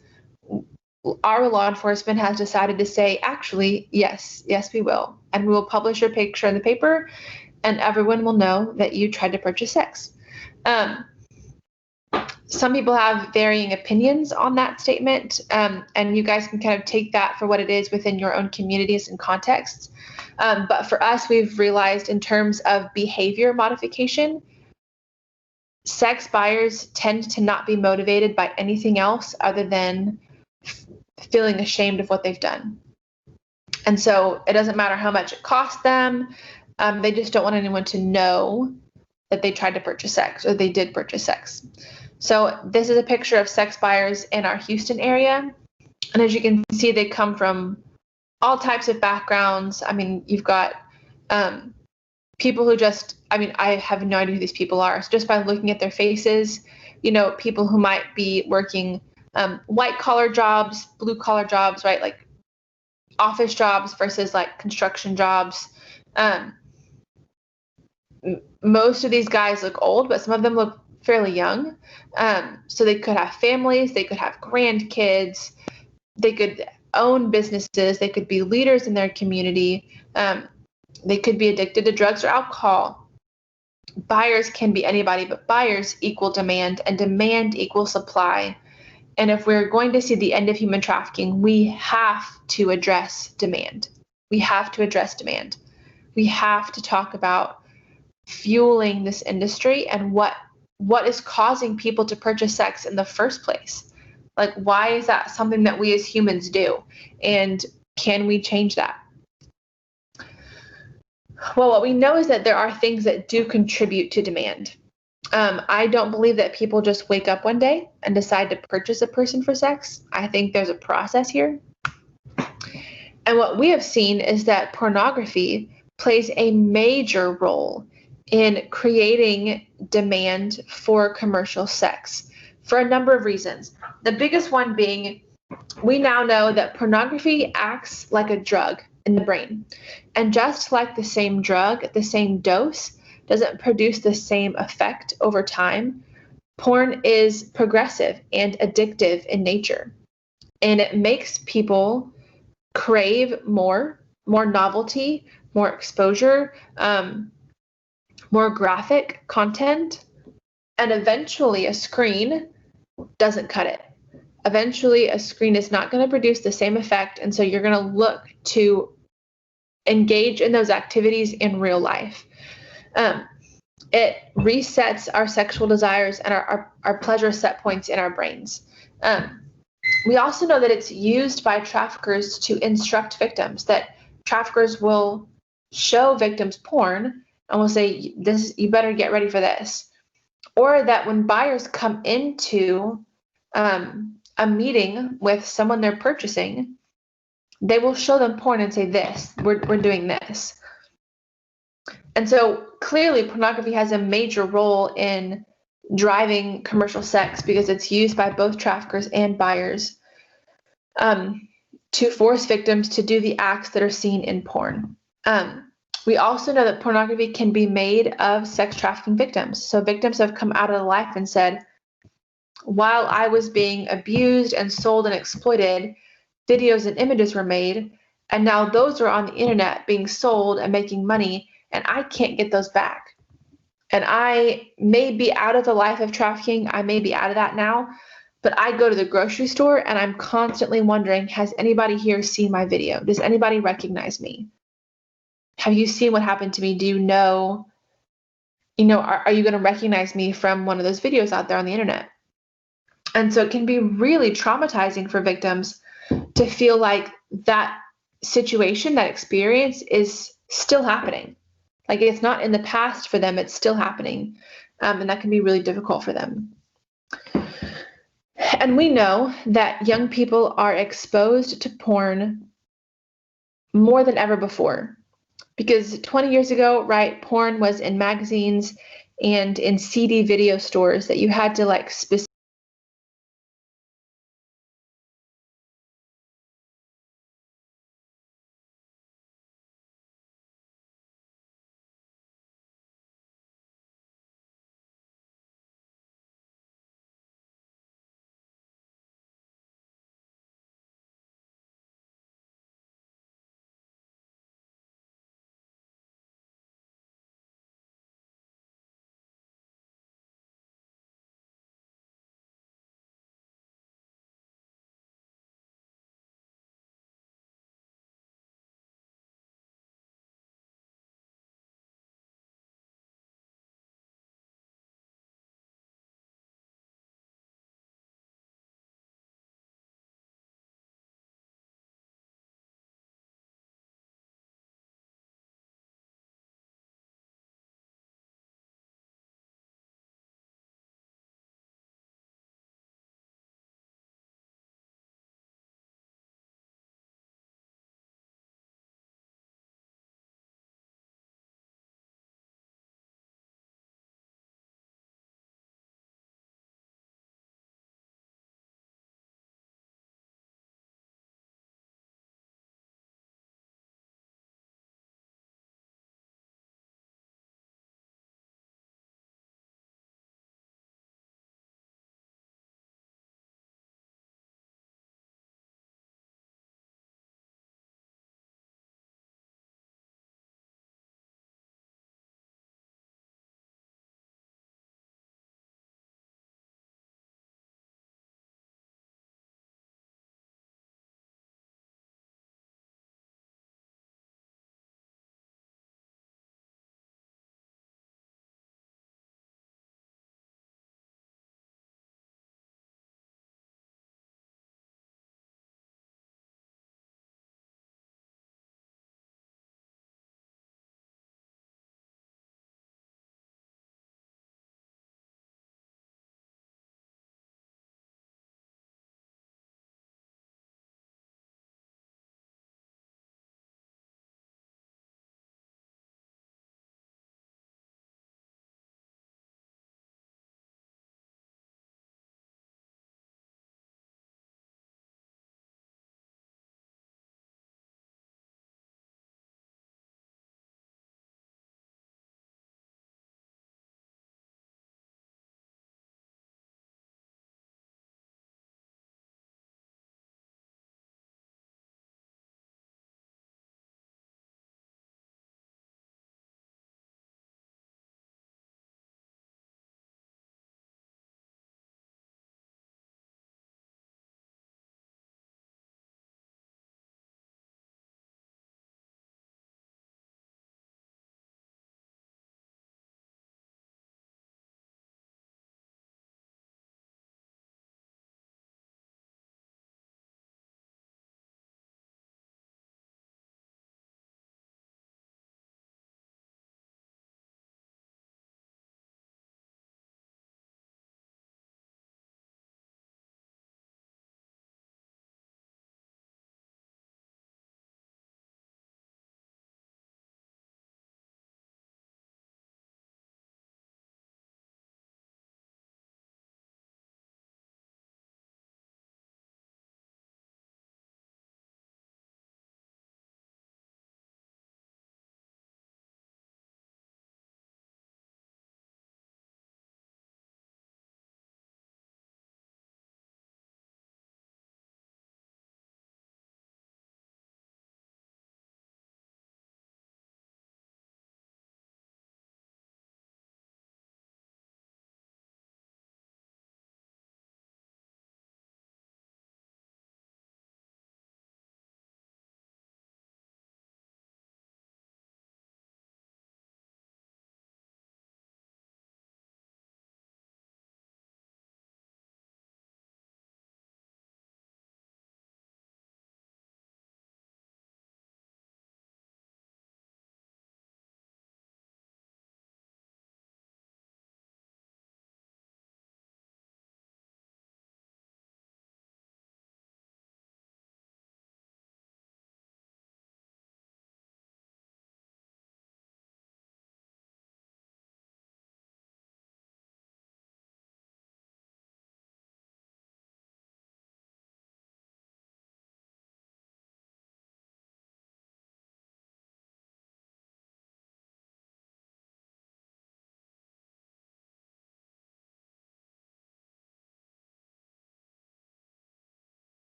our law enforcement has decided to say, actually, yes, we will. And we will publish your picture in the paper, and everyone will know that you tried to purchase sex. Some people have varying opinions on that statement, and you guys can kind of take that for what it is within your own communities and contexts. But for us, we've realized in terms of behavior modification, sex buyers tend to not be motivated by anything else other than feeling ashamed of what they've done. And so it doesn't matter how much it costs them. They just don't want anyone to know that they tried to purchase sex or they did purchase sex. So this is a picture of sex buyers in our Houston area. And as you can see, they come from all types of backgrounds. I mean, you've got people who I have no idea who these people are. So just by looking at their faces, people who might be working white collar jobs, blue collar jobs, right? Like office jobs versus like construction jobs. Most of these guys look old, but some of them look fairly young. So they could have families, they could have grandkids, they could own businesses, they could be leaders in their community, they could be addicted to drugs or alcohol. Buyers can be anybody, but buyers equal demand, and demand equals supply. And if we're going to see the end of human trafficking, we have to address demand. We have to address demand. We have to talk about fueling this industry and what is causing people to purchase sex in the first place. Like, why is that something that we as humans do? And can we change that? Well, what we know is that there are things that do contribute to demand. I don't believe that people just wake up one day and decide to purchase a person for sex. I think there's a process here. And what we have seen is that pornography plays a major role in creating demand for commercial sex for a number of reasons. The biggest one being, we now know that pornography acts like a drug in the brain. And just like the same drug, the same dose doesn't produce the same effect over time, porn is progressive and addictive in nature. And it makes people crave more novelty, more exposure, more graphic content, and eventually a screen doesn't cut it. Eventually a screen is not going to produce the same effect, and so you're going to look to engage in those activities in real life. It resets our sexual desires and our pleasure set points in our brains. We also know that it's used by traffickers to instruct victims, that traffickers will show victims porn and will say, you better get ready for this. Or that when buyers come into a meeting with someone they're purchasing, they will show them porn and say, we're doing this. And so clearly pornography has a major role in driving commercial sex because it's used by both traffickers and buyers to force victims to do the acts that are seen in porn. We also know that pornography can be made of sex trafficking victims. So victims have come out of life and said, while I was being abused and sold and exploited, videos and images were made, and now those are on the internet being sold and making money, and I can't get those back. And I may be out of the life of trafficking, I may be out of that now, but I go to the grocery store and I'm constantly wondering, has anybody here seen my video? Does anybody recognize me? Have you seen what happened to me? Do you know are you going to recognize me from one of those videos out there on the internet? And so it can be really traumatizing for victims to feel like that situation, that experience is still happening. Like it's not in the past for them, it's still happening. And that can be really difficult for them. And we know that young people are exposed to porn more than ever before. Because 20 years ago, right, porn was in magazines and in CD video stores that you had to like specifically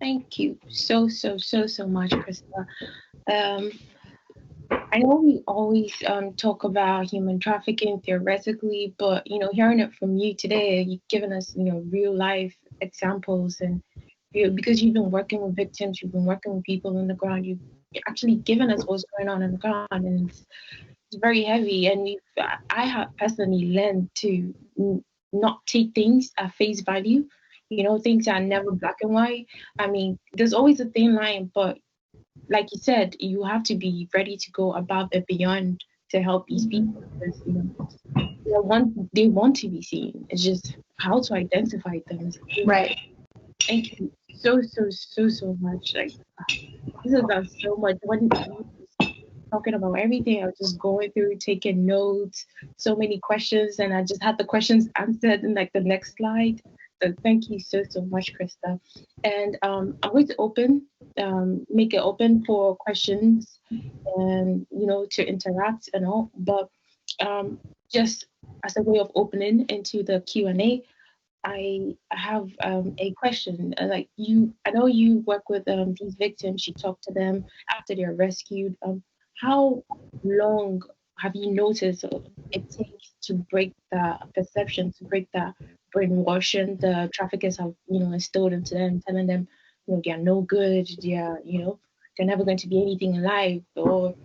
Thank you so much, Christa. I know we always talk about human trafficking theoretically, but hearing it from you today, you've given us real life examples, and because you've been working with victims, you've been working with people on the ground, you've actually given us what's going on the ground, and it's very heavy. And I have personally learned to not take things at face value. Things are never black and white. I mean, there's always a thin line, but like you said, you have to be ready to go above and beyond to help these people, because they want to be seen. It's just how to identify them. Right. Thank you so much. Like, this has done so much. When you were talking about everything, I was just going through, taking notes, so many questions, and I just had the questions answered in like the next slide. So thank you so much, Christa. And I'm going to make it open for questions and to interact and all. But just as a way of opening into the Q&A, I have a question. Like I know you work with these victims. You talk to them after they're rescued. How long have you noticed it takes to break the perception, to break the brainwashing the traffickers have instilled into them, telling them they are no good, they're never going to be anything alive, or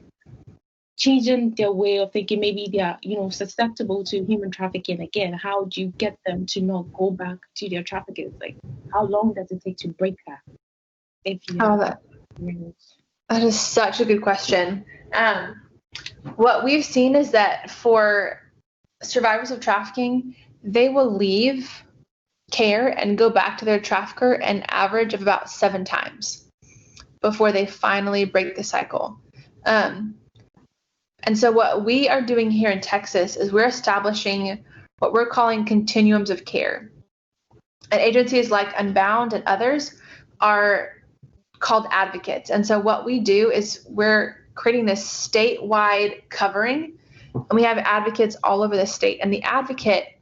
changing their way of thinking? Maybe they are susceptible to human trafficking again. How do you get them to not go back to their traffickers? Like, how long does it take to break that? If you that is such a good question. What we've seen is that for survivors of trafficking, they will leave care and go back to their trafficker an average of about 7 times before they finally break the cycle. And so what we are doing here in Texas is we're establishing what we're calling continuums of care. And agencies like Unbound and others are called advocates. And so what we do is we're creating this statewide covering, and we have advocates all over the state. And the advocate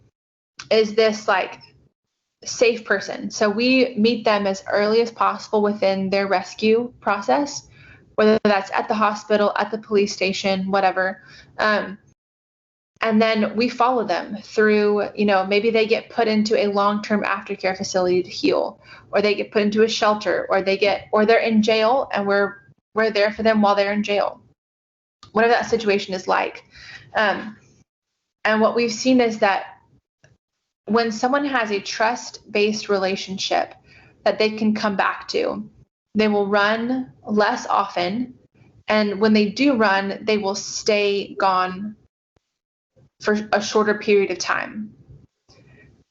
is this like safe person. So we meet them as early as possible within their rescue process, whether that's at the hospital, at the police station, whatever. And then we follow them through, maybe they get put into a long-term aftercare facility to heal, or they get put into a shelter, or they're in jail, and we're there for them while they're in jail, whatever that situation is like. And what we've seen is that when someone has a trust-based relationship that they can come back to, they will run less often. And when they do run, they will stay gone for a shorter period of time.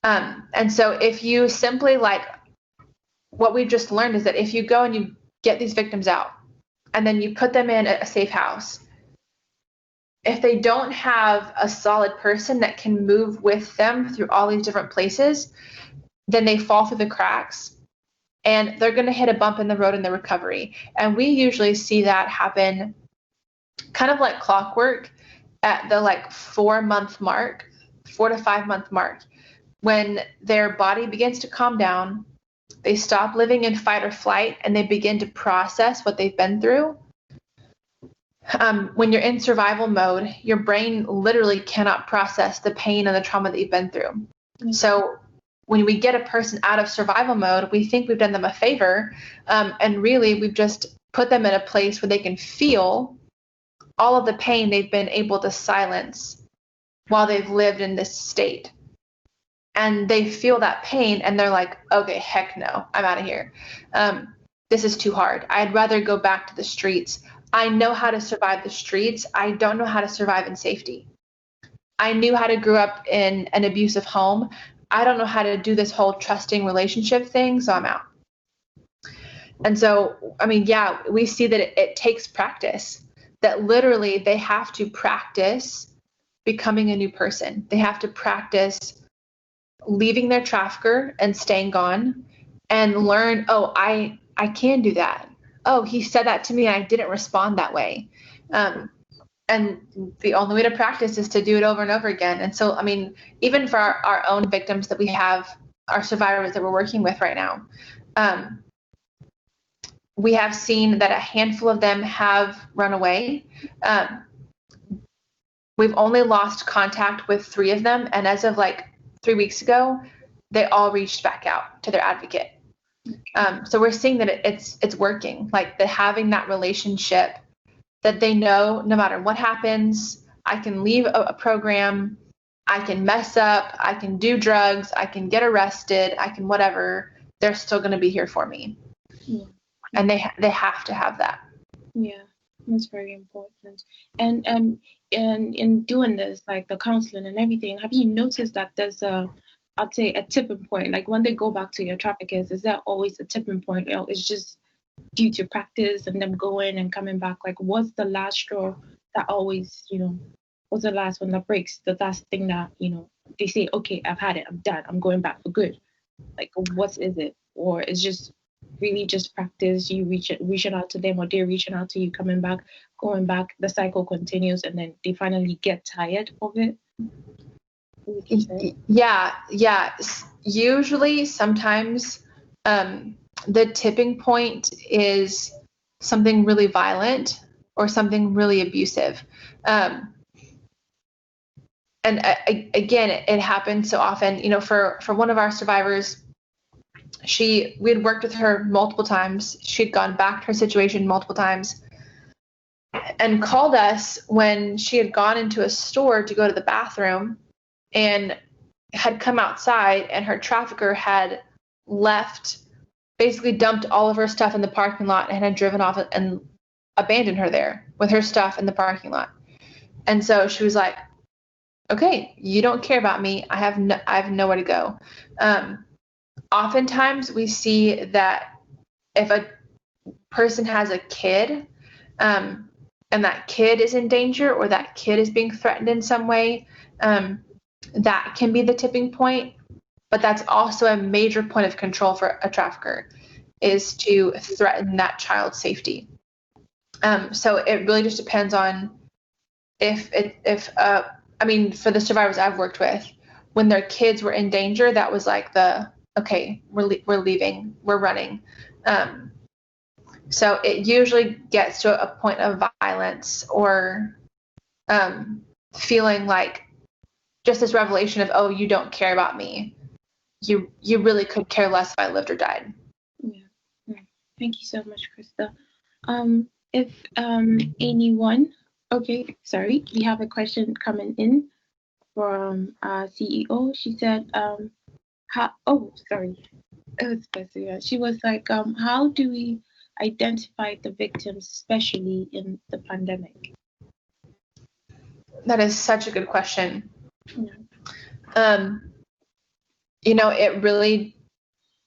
And so if you simply what we've just learned is that if you go and you get these victims out and then you put them in a safe house, if they don't have a solid person that can move with them through all these different places, then they fall through the cracks and they're going to hit a bump in the road in the recovery. And we usually see that happen kind of like clockwork at the 4 to 5 month mark, when their body begins to calm down, they stop living in fight or flight, and they begin to process what they've been through. When you're in survival mode, your brain literally cannot process the pain and the trauma that you've been through. Mm-hmm. So when we get a person out of survival mode, we think we've done them a favor, and really we've just put them in a place where they can feel all of the pain they've been able to silence while they've lived in this state. And they feel that pain and they're like, okay, heck no, I'm out of here. This is too hard. I'd rather go back to the streets. I know how to survive the streets. I don't know how to survive in safety. I knew how to grow up in an abusive home. I don't know how to do this whole trusting relationship thing, so I'm out. And so, we see that it takes practice, that literally they have to practice becoming a new person. They have to practice leaving their trafficker and staying gone, and learn, I can do that. Oh, he said that to me, I didn't respond that way. And the only way to practice is to do it over and over again. And so, even for our own victims that we have, our survivors that we're working with right now, we have seen that a handful of them have run away. We've only lost contact with 3 of them, and as of like 3 weeks ago, they all reached back out to their advocate. So we're seeing that it's working, like having that relationship that they know no matter what happens, I can leave a program, I can mess up, I can do drugs, I can get arrested, I can whatever, they're still going to be here for me. Yeah. And they have to have that. Yeah, that's very important. And in doing this, like the counseling and everything, have you noticed that there's I'd say a tipping point? Like when they go back to your traffickers, is that always a tipping point? You know, it's just due to practice and them going and coming back. Like, what's the last straw that always, what's the last one that breaks? The last thing that, they say, okay, I've had it, I'm done, I'm going back for good. Like, what is it? Or it's just really just practice, you reaching out to them, or they're reaching out to you, coming back, going back, the cycle continues, and then they finally get tired of it? Yeah. Usually, sometimes the tipping point is something really violent or something really abusive. And again, it happens so often. For one of our survivors, we had worked with her multiple times. She'd gone back to her situation multiple times and called us when she had gone into a store to go to the bathroom and had come outside, and her trafficker had left, basically dumped all of her stuff in the parking lot and had driven off and abandoned her there with her stuff in the parking lot. And so she was like, okay, you don't care about me. I have nowhere to go. Oftentimes we see that if a person has a kid, and that kid is in danger, or that kid is being threatened in some way, that can be the tipping point. But that's also a major point of control for a trafficker, is to threaten that child's safety. So it really just depends on for the survivors I've worked with, when their kids were in danger, that was like okay, we're leaving, we're running. So it usually gets to a point of violence, or feeling like just this revelation of, oh, you don't care about me. You really could care less if I lived or died. Yeah. Thank you so much, Christa. If anyone, okay, sorry, we have a question coming in from our CEO. She said, she was like, how do we identify the victims, especially in the pandemic? That is such a good question. Yeah. It really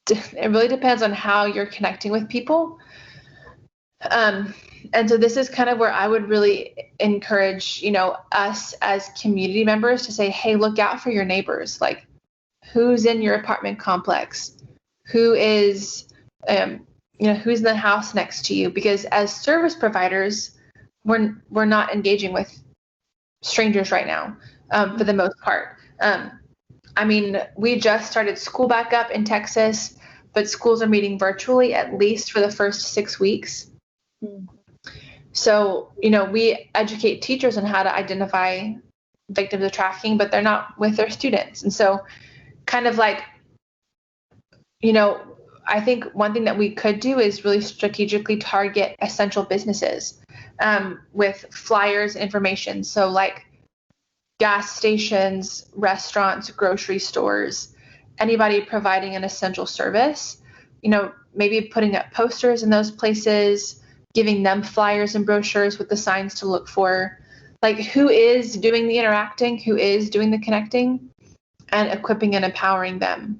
depends on how you're connecting with people. And so this is kind of where I would really encourage, us as community members to say, hey, look out for your neighbors. Like, who's in your apartment complex? Who is, who's in the house next to you? Because as service providers, we're not engaging with strangers right now, for the most part. We just started school back up in Texas, but schools are meeting virtually at least for the first 6 weeks. So, we educate teachers on how to identify victims of trafficking, but they're not with their students. And so kind of like, I think one thing that we could do is really strategically target essential businesses, with flyers, information. So like gas stations, restaurants, grocery stores, anybody providing an essential service, maybe putting up posters in those places, giving them flyers and brochures with the signs to look for, like who is doing the interacting, who is doing the connecting, and equipping and empowering them.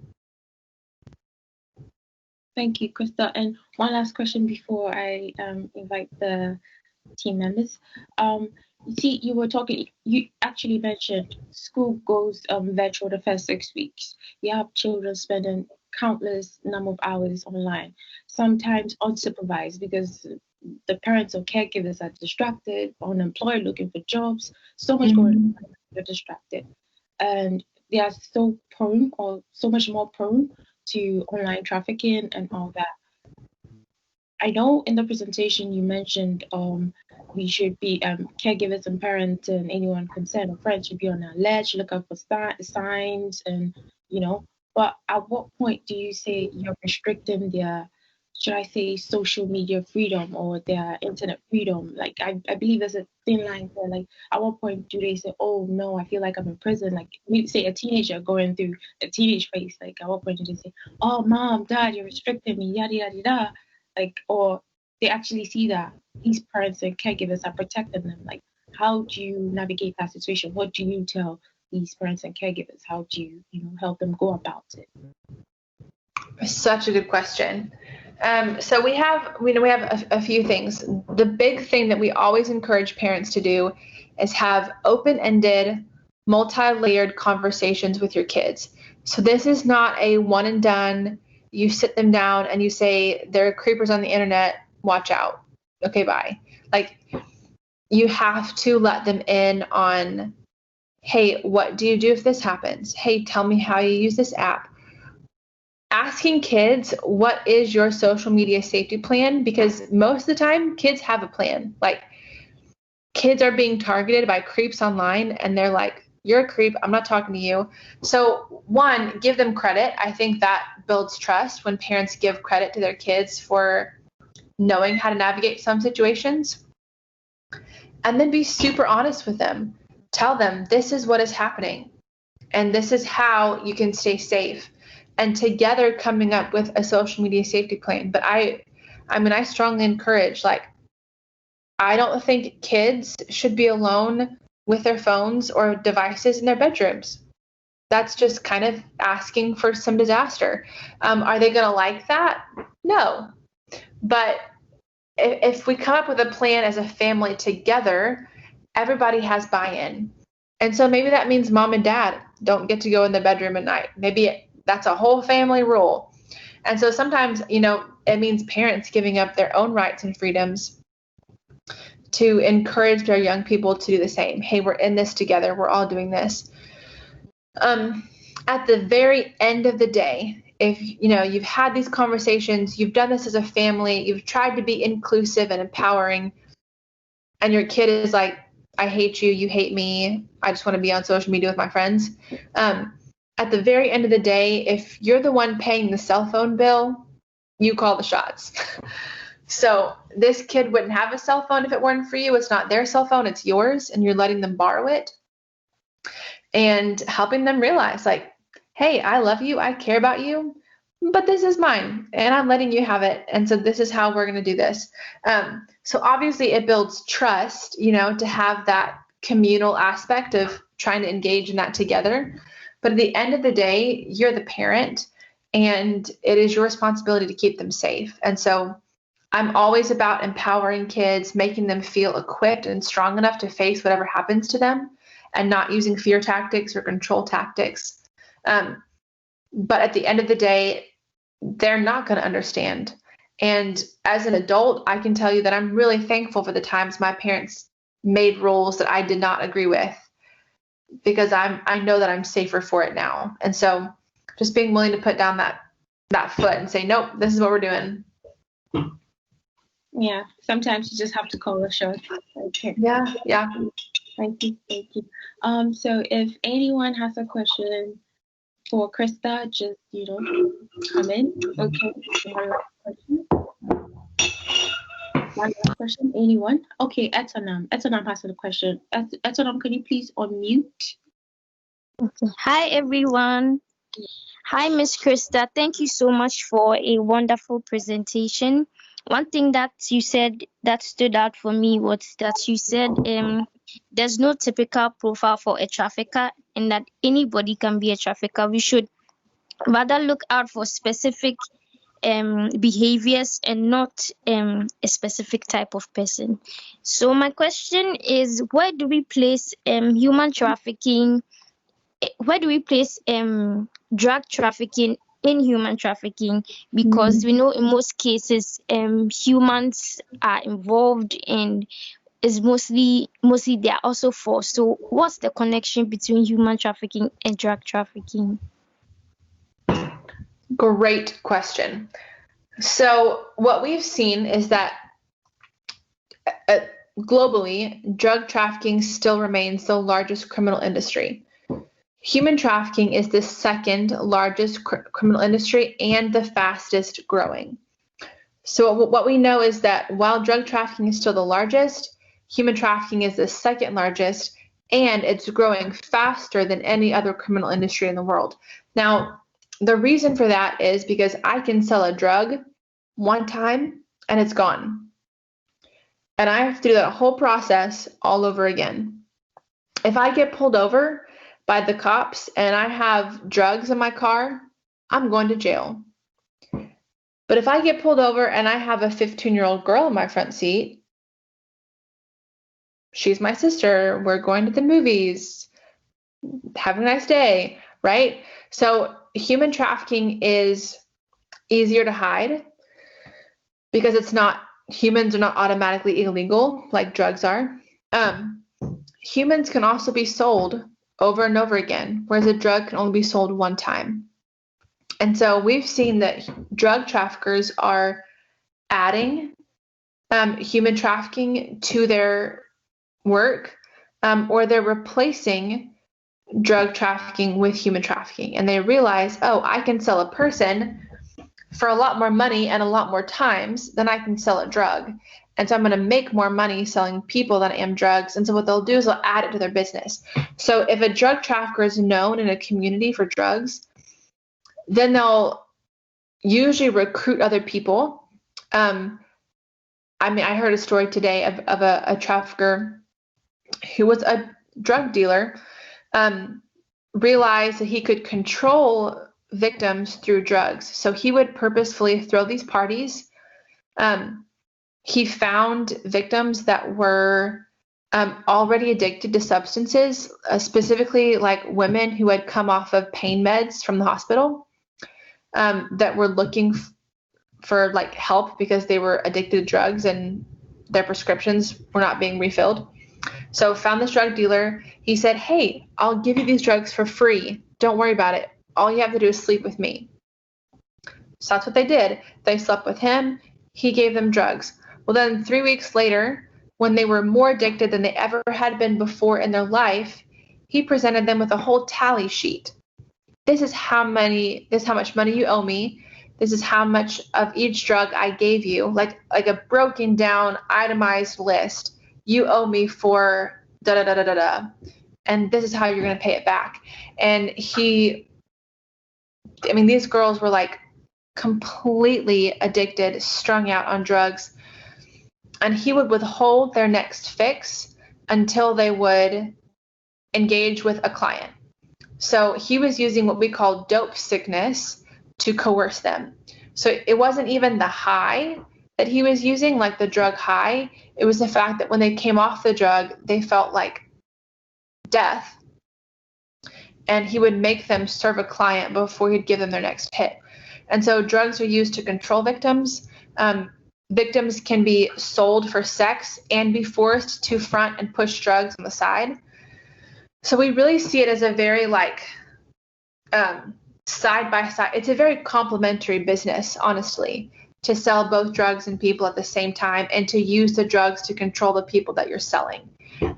Thank you, Christa. And one last question before I invite the team members. You actually mentioned school goes virtual the first 6 weeks. You have children spending countless number of hours online, sometimes unsupervised because the parents or caregivers are distracted, unemployed, looking for jobs, so much going on, they're distracted. And they are so prone, or so much more prone, to online trafficking and all that. I know in the presentation you mentioned we should be caregivers and parents and anyone concerned or friends should be on alert, look out for signs, and But at what point do you say you're restricting their, should I say, social media freedom or their internet freedom? Like I believe there's a thin line there. Like at what point do they say, oh no, I feel like I'm in prison? Like we say a teenager going through a teenage phase. Like at what point do they say, oh mom, dad, you're restricting me, yada yada yada? Like, or they actually see that these parents and caregivers are protecting them. Like how do you navigate that situation? What do you tell these parents and caregivers? How do you help them go about it? Such a good question. So we have a few things. The big thing that we always encourage parents to do is have open-ended, multi-layered conversations with your kids. So this is not a one and done. You sit them down and you say, there are creepers on the internet, watch out. Okay, bye. Like you have to let them in on, hey, what do you do if this happens? Hey, tell me how you use this app. Asking kids, what is your social media safety plan? Because most of the time, kids have a plan. Like, kids are being targeted by creeps online, and they're like, you're a creep, I'm not talking to you. So, one, give them credit. I think that builds trust when parents give credit to their kids for knowing how to navigate some situations. And then be super honest with them. Tell them, this is what is happening, and this is how you can stay safe. And together coming up with a social media safety plan. But I strongly encourage, like, I don't think kids should be alone with their phones or devices in their bedrooms. That's just kind of asking for some disaster. Are they going to like that? No. But if we come up with a plan as a family together, everybody has buy-in. And so maybe that means mom and dad don't get to go in the bedroom at night. Maybe that's a whole family rule. And so sometimes, it means parents giving up their own rights and freedoms to encourage their young people to do the same. Hey, we're in this together. We're all doing this. At the very end of the day, if you've had these conversations, you've done this as a family, you've tried to be inclusive and empowering, and your kid is like, I hate you, you hate me, I just want to be on social media with my friends. At the very end of the day, if you're the one paying the cell phone bill, you call the shots. So this kid wouldn't have a cell phone if it weren't for you. It's not their cell phone, it's yours, and you're letting them borrow it. And helping them realize, like, hey, I love you, I care about you, but this is mine, and I'm letting you have it. And so this is how we're going to do this. So obviously it builds trust, to have that communal aspect of trying to engage in that together. But at the end of the day, you're the parent, and it is your responsibility to keep them safe. And so I'm always about empowering kids, making them feel equipped and strong enough to face whatever happens to them, and not using fear tactics or control tactics. But at the end of the day, they're not going to understand. And as an adult, I can tell you that I'm really thankful for the times my parents made rules that I did not agree with, because I know that I'm safer for it now. And so just being willing to put down that foot and say, nope, this is what we're doing. Yeah, sometimes you just have to call the shots. Okay. Yeah. Thank you. So if anyone has a question for Christa, just come in. Okay. One last question. Anyone? Okay, Etanam has a question. Etanam, can you please unmute? Okay. Hi everyone. Hi Miss Christa. Thank you so much for a wonderful presentation. One thing that you said that stood out for me was that you said there's no typical profile for a trafficker, and that anybody can be a trafficker. We should rather look out for specific behaviors and not a specific type of person. So my question is, where do we place human trafficking? Where do we place drug trafficking in human trafficking? Because we know in most cases humans are involved, and is mostly they are also forced. So what's the connection between human trafficking and drug trafficking? Great question. So what we've seen is that globally, drug trafficking still remains the largest criminal industry. Human trafficking is the second largest criminal industry and the fastest growing. So what we know is that while drug trafficking is still the largest, human trafficking is the second largest, and it's growing faster than any other criminal industry in the world. Now, the reason for that is because I can sell a drug one time and it's gone. And I have to do that whole process all over again. If I get pulled over by the cops and I have drugs in my car, I'm going to jail. But if I get pulled over and I have a 15-year-old girl in my front seat, she's my sister, we're going to the movies, have a nice day, right? So human trafficking is easier to hide because humans are not automatically illegal like drugs are. Humans can also be sold over and over again, whereas a drug can only be sold one time. And so we've seen that drug traffickers are adding human trafficking to their work, or they're replacing drug trafficking with human trafficking. And they realize, oh, I can sell a person for a lot more money and a lot more times than I can sell a drug. And so I'm going to make more money selling people than I am drugs. And so what they'll do is they'll add it to their business. So if a drug trafficker is known in a community for drugs, then they'll usually recruit other people. I heard a story today of a trafficker who was a drug dealer, realized that he could control victims through drugs. So he would purposefully throw these parties. He found victims that were already addicted to substances, specifically like women who had come off of pain meds from the hospital, that were looking for like help because they were addicted to drugs and their prescriptions were not being refilled. So found this drug dealer. He said, hey, I'll give you these drugs for free. Don't worry about it. All you have to do is sleep with me. So that's what they did. They slept with him. He gave them drugs. Well, then 3 weeks later, when they were more addicted than they ever had been before in their life, he presented them with a whole tally sheet. This is how much money you owe me. This is how much of each drug I gave you, like a broken down, itemized list. You owe me for da-da-da-da-da-da. And this is how you're going to pay it back. And these girls were like completely addicted, strung out on drugs. And he would withhold their next fix until they would engage with a client. So he was using what we call dope sickness to coerce them. So it wasn't even the high that he was using, like the drug high. It was the fact that when they came off the drug, they felt like death. And he would make them serve a client before he'd give them their next hit. And so drugs are used to control victims. Victims can be sold for sex and be forced to front and push drugs on the side. So we really see it as a very side by side. It's a very complementary business, honestly, to sell both drugs and people at the same time and to use the drugs to control the people that you're selling.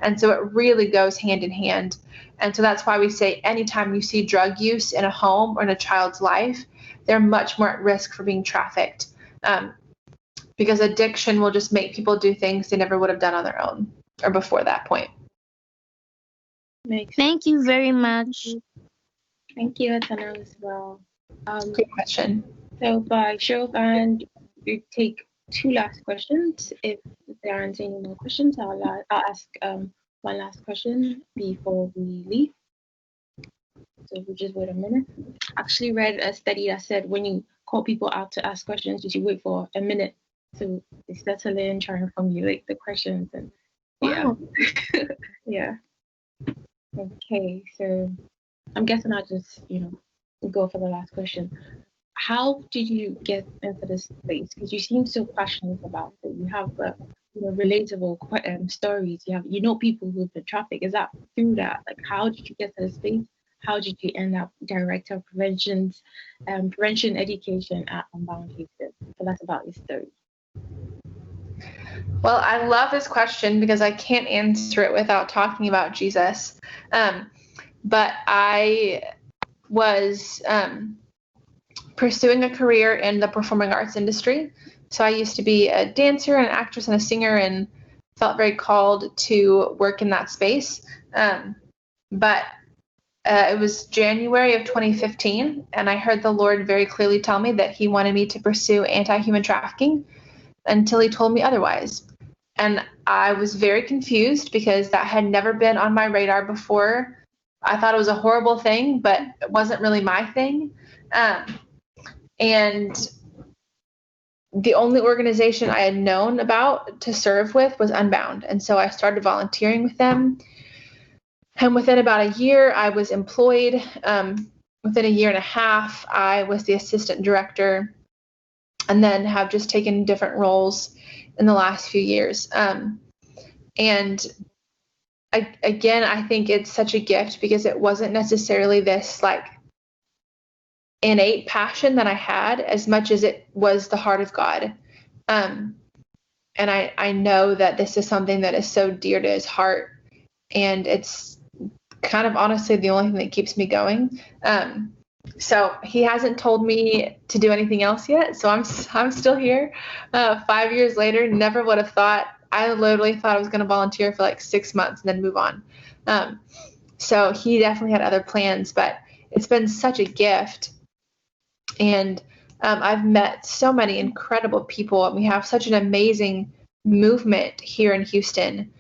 And so it really goes hand in hand. And so that's why we say anytime you see drug use in a home or in a child's life, they're much more at risk for being trafficked, because addiction will just make people do things they never would have done on their own or before that point. Thank you very much. Thank you, Atana, as well. Great question. So by show of hand, we take 2 last questions. If there aren't any more questions, I'll ask one last question before we leave. So we'll just wait a minute. I actually read a study that said when you call people out to ask questions, you should wait for a minute so they settle in, trying to formulate the questions. And Wow. yeah. Okay, so I'm guessing I'll just, go for the last question. How did you get into this space? Because you seem so passionate about it. You have relatable stories. You know people who've been trafficked. Is that through that? Like, how did you get to the space? How did you end up director of prevention education at Unbound Houston? tell us about your story? Well, I love this question because I can't answer it without talking about Jesus. But I was pursuing a career in the performing arts industry. So I used to be a dancer, an actress, and a singer, and felt very called to work in that space. But it was January of 2015, and I heard the Lord very clearly tell me that he wanted me to pursue anti-human trafficking until he told me otherwise. And I was very confused because that had never been on my radar before. I thought it was a horrible thing, but it wasn't really my thing. And the only organization I had known about to serve with was Unbound. And so I started volunteering with them. And within about a year, I was employed. Within a year and a half, I was the assistant director, and then have just taken different roles in the last few years. And I think it's such a gift because it wasn't necessarily this like innate passion that I had as much as it was the heart of God. And I know that this is something that is so dear to his heart, and it's kind of honestly the only thing that keeps me going. So he hasn't told me to do anything else yet. So I'm still here. 5 years later, never would have thought. I literally thought I was going to volunteer for like 6 months and then move on. So he definitely had other plans, but it's been such a gift. And I've met so many incredible people, and we have such an amazing movement here in Houston.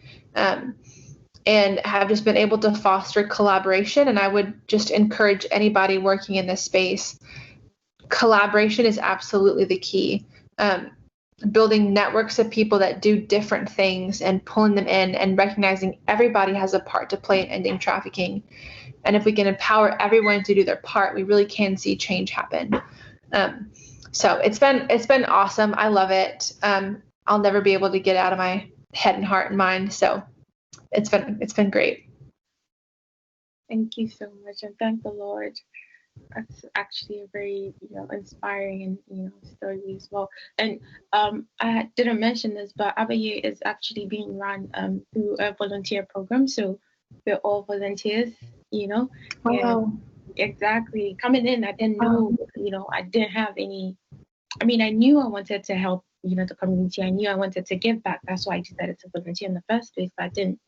And have just been able to foster collaboration. And I would just encourage anybody working in this space, collaboration is absolutely the key. Building networks of people that do different things and pulling them in and recognizing everybody has a part to play in ending trafficking. And if we can empower everyone to do their part, we really can see change happen. So it's been awesome. I love it. I'll never be able to get out of my head and heart and mind. So it's been great. Thank you so much, and thank the Lord. That's actually a very inspiring and story as well. And I didn't mention this, but Abaye is actually being run through a volunteer program. So we're all volunteers, Wow. Exactly. Coming in, I didn't know, I didn't have any. I mean, I knew I wanted to help, the community. I knew I wanted to give back. That's why I decided to volunteer in the first place. But I didn't,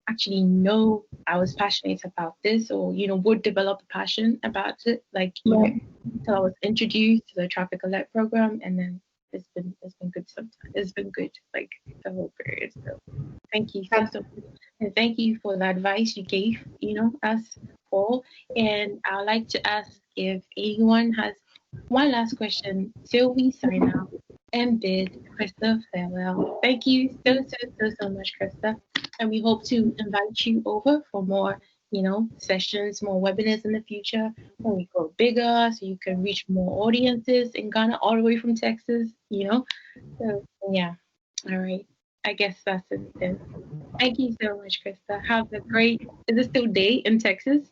actually know I was passionate about this, or would develop a passion about it. Like, until I was introduced to the Traffic Alert program, and then it's been good sometimes. It's been good, like the whole period. So thank you so much, and thank you for the advice you gave, us all. And I'd like to ask if anyone has one last question till we sign out and bid Christa farewell. Thank you so much, Christa. And we hope to invite you over for more, sessions, more webinars in the future when we grow bigger, so you can reach more audiences in Ghana, all the way from Texas, So, yeah. All right. I guess that's it then. Thank you so much, Christa. Have a great, is it still day in Texas?